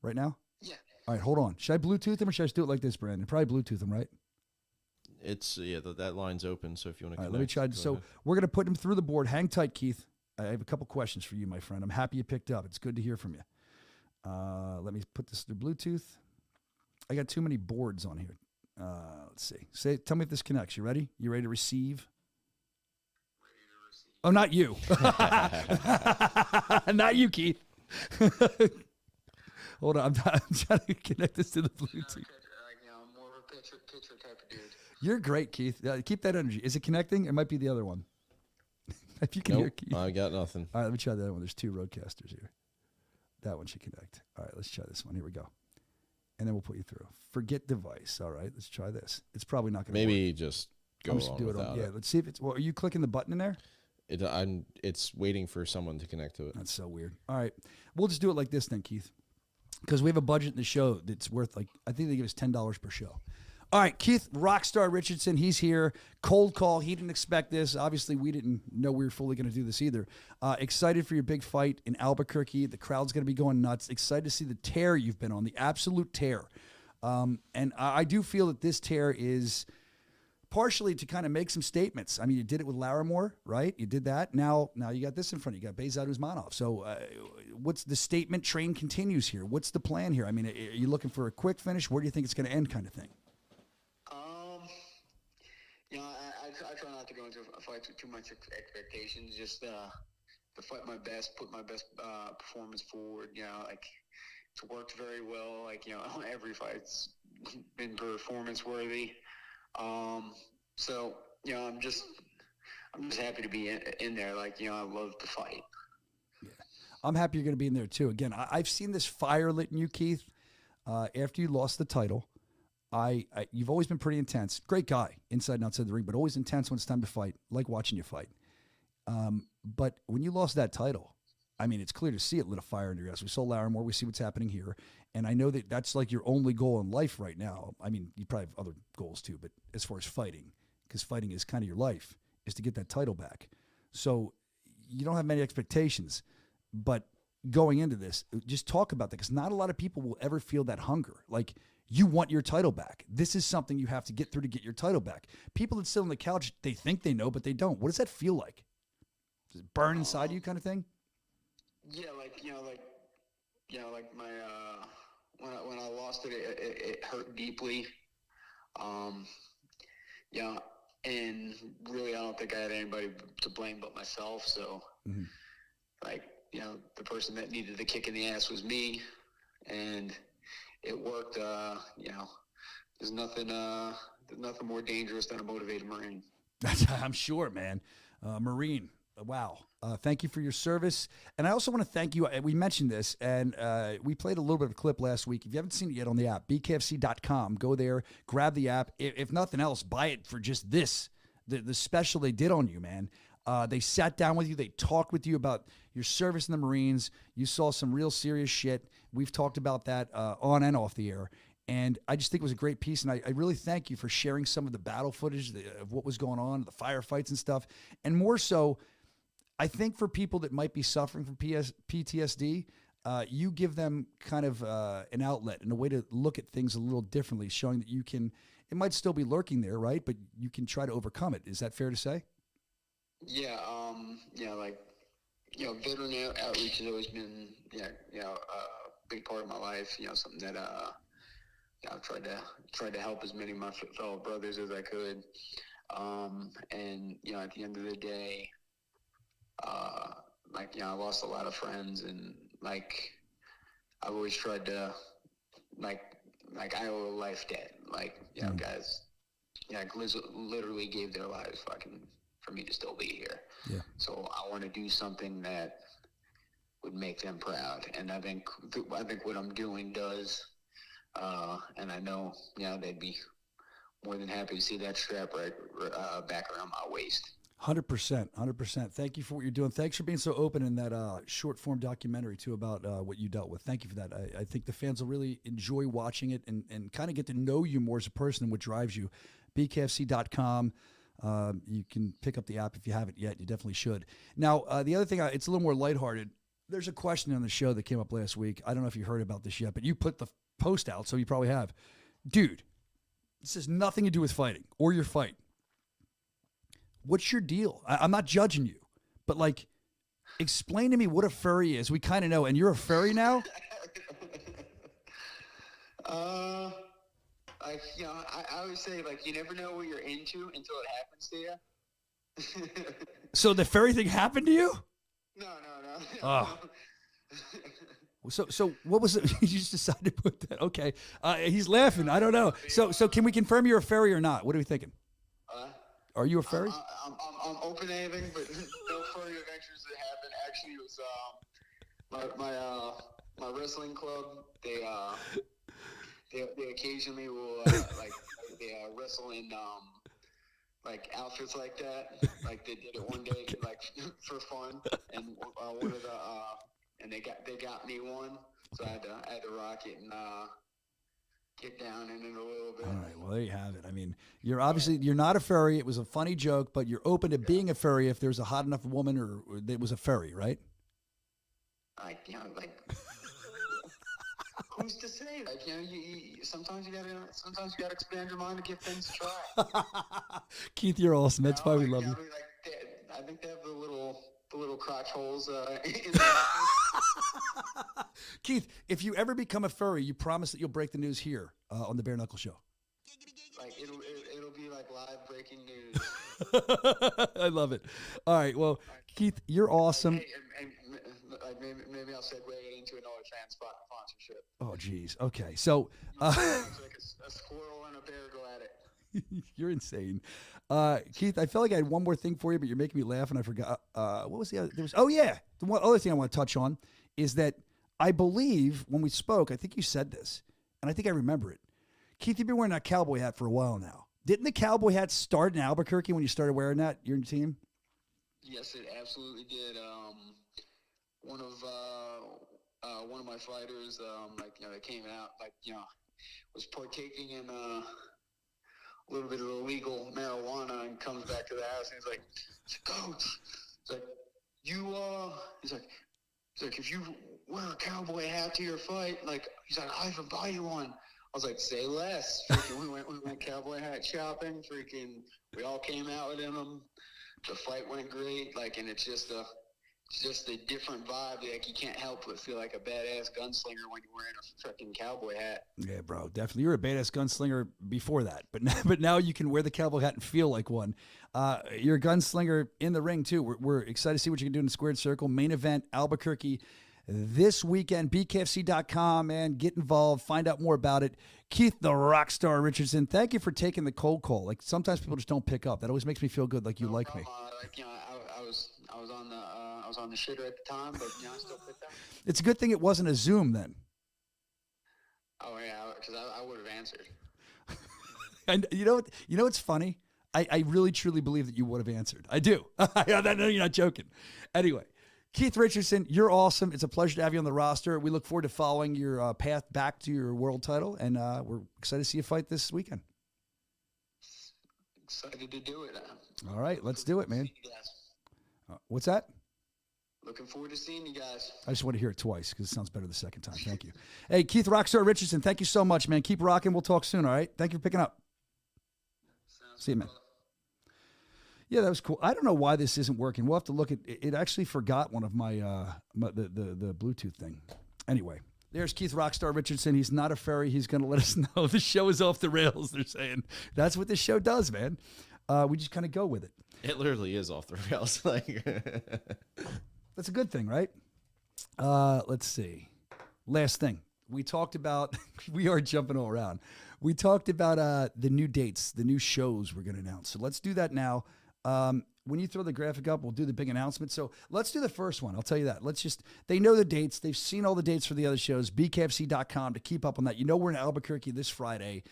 right now? Yeah. All right, hold on. Should I Bluetooth him or should I just do it like this, Brandon? Probably Bluetooth him, right? It's, that line's open, so if you want to connect. Let me try. So we're going to put him through the board. Hang tight, Keith. I have a couple questions for you, my friend. I'm happy you picked up. It's good to hear from you. Let me put this through Bluetooth. I got too many boards on here. Let's see. Tell me if this connects. You ready? You ready to receive? Oh, not you. Not you, Keith. Hold on. I'm trying to connect this to the Bluetooth. I'm more of a picture type of dude. You're great, Keith. Keep that energy. Is it connecting? It might be the other one. If you can hear Keith. I got nothing. All right, let me try the other one. There's 2 roadcasters here. That one should connect. All right, let's try this one. Here we go. And then we'll put you through. Forget device. All right, let's try this. It's probably not going to work. Maybe just go on without it. Yeah, let's see if it's. Well, are you clicking the button in there? It's waiting for someone to connect to it. That's so weird. All right, we'll just do it like this then, Keith, because we have a budget in the show that's worth I think they give us $10 per show. All right, Keith Rockstar Richardson, he's here. Cold call. He didn't expect this. Obviously, we didn't know we were fully going to do this either. Excited for your big fight in Albuquerque. The crowd's going to be going nuts. Excited to see the tear you've been on, the absolute tear. And I do feel that this tear is partially to kind of make some statements. I mean, you did it with Larimore, right? You did that. Now you got this in front of you. You got Bezat Usmanov. So what's the statement train continues here? What's the plan here? I mean, are you looking for a quick finish? Where do you think it's going to end kind of thing? I try not to go into a fight with too much expectations. Just to fight my best, put my best performance forward. It's worked very well. Every fight's been performance worthy. So I'm just happy to be in there. I love to fight. Yeah, I'm happy you're going to be in there too. Again, I've seen this fire lit in you, Keith. After you lost the title, you've always been pretty intense. Great guy, inside and outside the ring, but always intense when it's time to fight. Like watching you fight. But when you lost that title, I mean, it's clear to see it lit a fire under your ass. We saw Larimore. We see what's happening here. And I know that that's your only goal in life right now. I mean, you probably have other goals too, but as far as fighting, because fighting is kind of your life, is to get that title back. So you don't have many expectations, but going into this. Just talk about that, because not a lot of people will ever feel that hunger. Like, you want your title back. This is something you have to get through to get your title back. People that sit on the couch, they think they know, but they don't. What does that feel like? Does it burn inside you, kind of thing? Yeah, like my when I lost it, it hurt deeply. Yeah, and really, I don't think I had anybody to blame but myself. So, like, the person that needed the kick in the ass was me, and it worked. There's nothing more dangerous than a motivated Marine. I'm sure, man. Marine. Wow. Thank you for your service. And I also want to thank you. We mentioned this, and we played a little bit of a clip last week. If you haven't seen it yet on the app, bkfc.com, go there, grab the app. If nothing else, buy it for just this, the special they did on you, man. They sat down with you. They talked with you about your service in the Marines. You saw some real serious shit. We've talked about that on and off the air. And I just think it was a great piece. And I really thank you for sharing some of the battle footage of what was going on, the firefights and stuff. And more so, I think for people that might be suffering from PTSD, you give them kind of an outlet and a way to look at things a little differently, showing that you can, it might still be lurking there, right? But you can try to overcome it. Is that fair to say? Yeah, veteran outreach has always been, a big part of my life. Something that I've tried to help as many of my fellow brothers as I could. And at the end of the day, I lost a lot of friends, and I've always tried to, I owe a life debt. Guys, literally gave their lives for me to still be here. Yeah. So I want to do something that would make them proud, and I think what I'm doing does. And I know, they'd be more than happy to see that strap right back around my waist. 100%. Thank you for what you're doing. Thanks for being so open in that short form documentary too about what you dealt with. Thank you for that. I think the fans will really enjoy watching it and kind of get to know you more as a person and what drives you. BKFC.com. You can pick up the app if you haven't yet. You definitely should. Now, the other thing, it's a little more lighthearted. There's a question on the show that came up last week. I don't know if you heard about this yet, but you put the post out, so you probably have. Dude, this has nothing to do with fighting or your fight. What's your deal? I'm not judging you, but explain to me what a furry is. We kind of know, and you're a furry now? I always say, you never know what you're into until it happens to you. So the furry thing happened to you? No. Oh. So what was it? You just decided to put that? Okay. He's laughing. I don't know. So can we confirm you're a furry or not? What are we thinking? Are you a furry? I'm open to anything, but no furry adventures that happen. Actually, it was my wrestling club. They occasionally will wrestle in outfits like that. They did it one day for fun, and one of the and they got me one, so I had to rock it and get down in it a little bit. All right, well, there you have it. I mean, you're not a furry. It was a funny joke, but you're open to being a furry if there's a hot enough woman or that was a furry, right? Who's to say? Sometimes you gotta expand your mind to give things a try. Keith, you're awesome. That's why we love you. I think they have the little crotch holes. In Keith, if you ever become a furry, you promise that you'll break the news here on the Bare Knuckle Show. It'll be live breaking news. I love it. All right, well, Keith, you're awesome. Hey, maybe I'll segue into another fan sponsorship. Oh, geez. Okay, so a squirrel and a bear go at it. You're insane. Keith, I felt like I had one more thing for you, but you're making me laugh, and I forgot. What was the other? The one other thing I want to touch on is that I believe when we spoke, I think you said this, and I think I remember it. Keith, you've been wearing that cowboy hat for a while now. Didn't the cowboy hat start in Albuquerque when you started wearing that, your team? Yes, it absolutely did. One of my fighters, that came out, was partaking in a little bit of illegal marijuana and comes back to the house and he's like, Coach, he's like, if you wear a cowboy hat to your fight. Like, he's like, I'll even buy you one. I was like, say less. Freaking, we went cowboy hat shopping. Freaking, we all came out with them. The fight went great. Like, and it's just a different vibe. Like, you can't help but feel like a badass gunslinger when you're wearing a freaking cowboy hat. Yeah, bro, definitely. You're a badass gunslinger before that, but now you can wear the cowboy hat and feel like one. You're a gunslinger in the ring too. We're excited to see what you can do in the squared circle. Main event, Albuquerque this weekend. BKFC.com, man. Get involved. Find out more about it. Keith the Rockstar Richardson, thank you for taking the cold call. Like, sometimes people just don't pick up. That always makes me feel good. Like you like me. I was on the shitter at the time, but I still picked up. It's a good thing it wasn't a Zoom then. Oh yeah, because I would have answered. And you know what's funny? I really truly believe that you would have answered. I do. I know you're not joking. Anyway, Keith Richardson, you're awesome. It's a pleasure to have you on the roster. We look forward to following your path back to your world title, and we're excited to see you fight this weekend. Excited to do it. All right, let's do it, man. What's that? Looking forward to seeing you guys. I just want to hear it twice because it sounds better the second time. Thank you. Hey, Keith Rockstar Richardson, thank you so much, man. Keep rocking. We'll talk soon, all right? Thank you for picking up. See you, man. Yeah, that was cool. I don't know why this isn't working. We'll have to look at it. It actually forgot one of my, the Bluetooth thing. Anyway, there's Keith Rockstar Richardson. He's not a fairy. He's going to let us know the show is off the rails, they're saying. That's what this show does, man. We just kind of go with it. It literally is off the rails. Like, that's a good thing, right? Let's see. Last thing. We talked about, we are jumping all around. We talked about the new dates, the new shows we're going to announce. So let's do that now. When you throw the graphic up, we'll do the big announcement. So let's do the first one. I'll tell you that. They know the dates. They've seen all the dates for the other shows. BKFC.com to keep up on that. You know, we're in Albuquerque this Friday.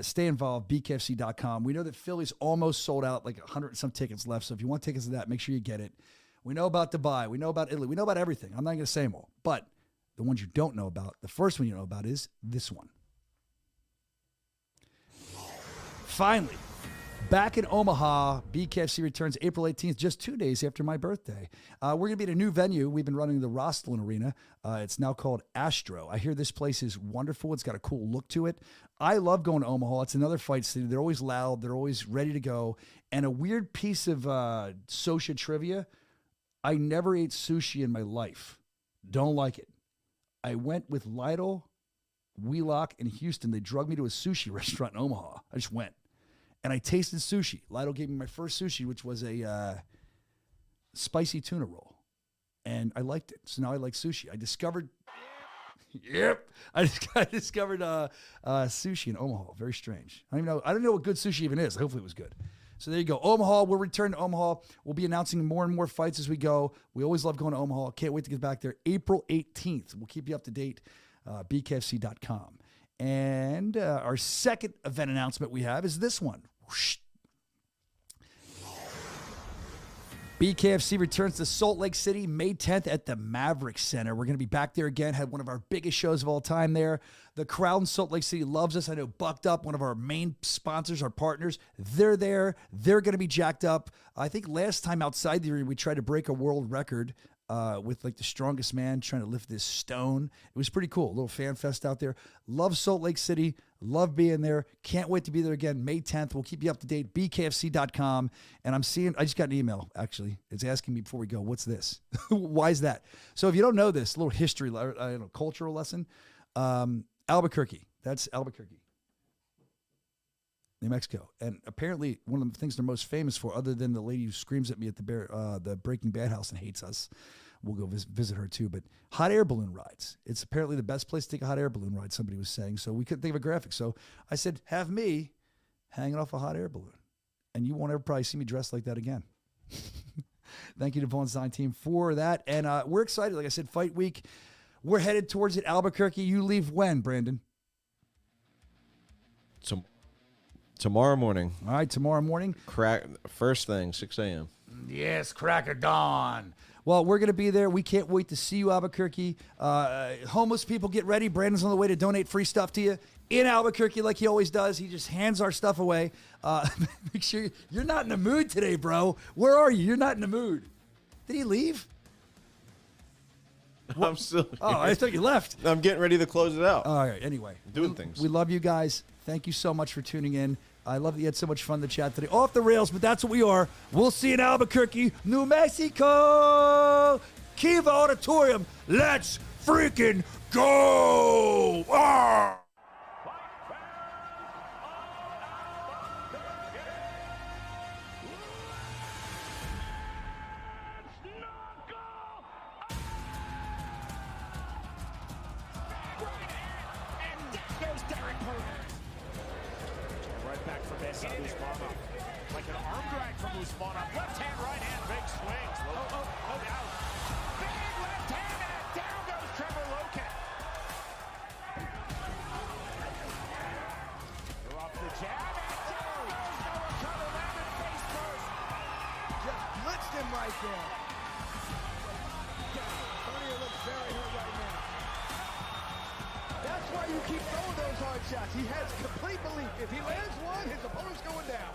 Stay involved, BKFC.com. We know that Philly's almost sold out, like 100 and some tickets left. So if you want tickets to that, make sure you get it. We know about Dubai. We know about Italy. We know about everything. I'm not going to say them all. But the ones you don't know about, the first one you know about is this one. Finally, back in Omaha, BKFC returns April 18th, just 2 days after my birthday. We're going to be at a new venue. We've been running the Rosslyn Arena. It's now called Astro. I hear this place is wonderful. It's got a cool look to it. I love going to Omaha. It's another fight city. They're always loud. They're always ready to go. And a weird piece of Soscia trivia, I never ate sushi in my life. Don't like it. I went with Lytle, Wheelock, and Houston. They drugged me to a sushi restaurant in Omaha. I just went. And I tasted sushi. Lytle gave me my first sushi, which was a spicy tuna roll. And I liked it. So now I like sushi. I discovered sushi in Omaha. Very strange. I don't know what good sushi even is. Hopefully it was good. So there you go. Omaha, we'll return to Omaha. We'll be announcing more and more fights as we go. We always love going to Omaha. Can't wait to get back there. April 18th. We'll keep you up to date. BKFC.com. And our second event announcement we have is this one. Whoosh. BKFC returns to Salt Lake City May 10th at the Maverick Center. We're going to be back there again. Had one of our biggest shows of all time there. The crowd in Salt Lake City loves us. I know Bucked Up, one of our main sponsors, our partners, they're there. They're going to be jacked up. I think last time outside the arena, we tried to break a world record with like the strongest man trying to lift this stone. It was pretty cool. A little fan fest out there. Love Salt Lake City. Love being there. Can't wait to be there again May 10th. We'll keep you up to date. BKFC.com. And I just got an email, actually. It's asking me before we go, what's this? Why is that? So if you don't know this, a little history, cultural lesson. Albuquerque. That's Albuquerque, New Mexico. And apparently one of the things they're most famous for, other than the lady who screams at me at the Breaking Bad house and hates us, we'll go visit her too, but hot air balloon rides. It's apparently the best place to take a hot air balloon ride, somebody was saying. So we couldn't think of a graphic. So I said, have me hanging off a hot air balloon. And you won't ever probably see me dressed like that again. Thank you to Vaughn's Design Team for that. And we're excited. Like I said, Fight Week. We're headed towards it. Albuquerque. You leave when, Brandon? Tomorrow morning. All right, tomorrow morning. First thing, 6 a.m. Yes, crack of dawn. Well, we're going to be there. We can't wait to see you, Albuquerque. Homeless people, get ready. Brandon's on the way to donate free stuff to you in Albuquerque like he always does. He just hands our stuff away. Make sure you're not in the mood today, bro. Where are you? You're not in the mood. Did he leave? I'm still here. Oh, I thought you left. I'm getting ready to close it out. All right. Anyway, doing things. We love you guys. Thank you so much for tuning in. I love that you had so much fun to chat today. Off the rails, but that's what we are. We'll see you in Albuquerque, New Mexico. Kiva Auditorium. Let's freaking go! Ah! Right back from Usmanov. Like an arm drag from Usmanov. Left hand, right hand, big swings. Out. Big left hand, and down goes Trevor Loken. They're off the jab, and Joe. Noah cut around and face first. Just blitzed him right there. Tony looks very hurt right now. That's why you keep throwing those hard shots. He has complete belief. If he lands one, his opponent's going down.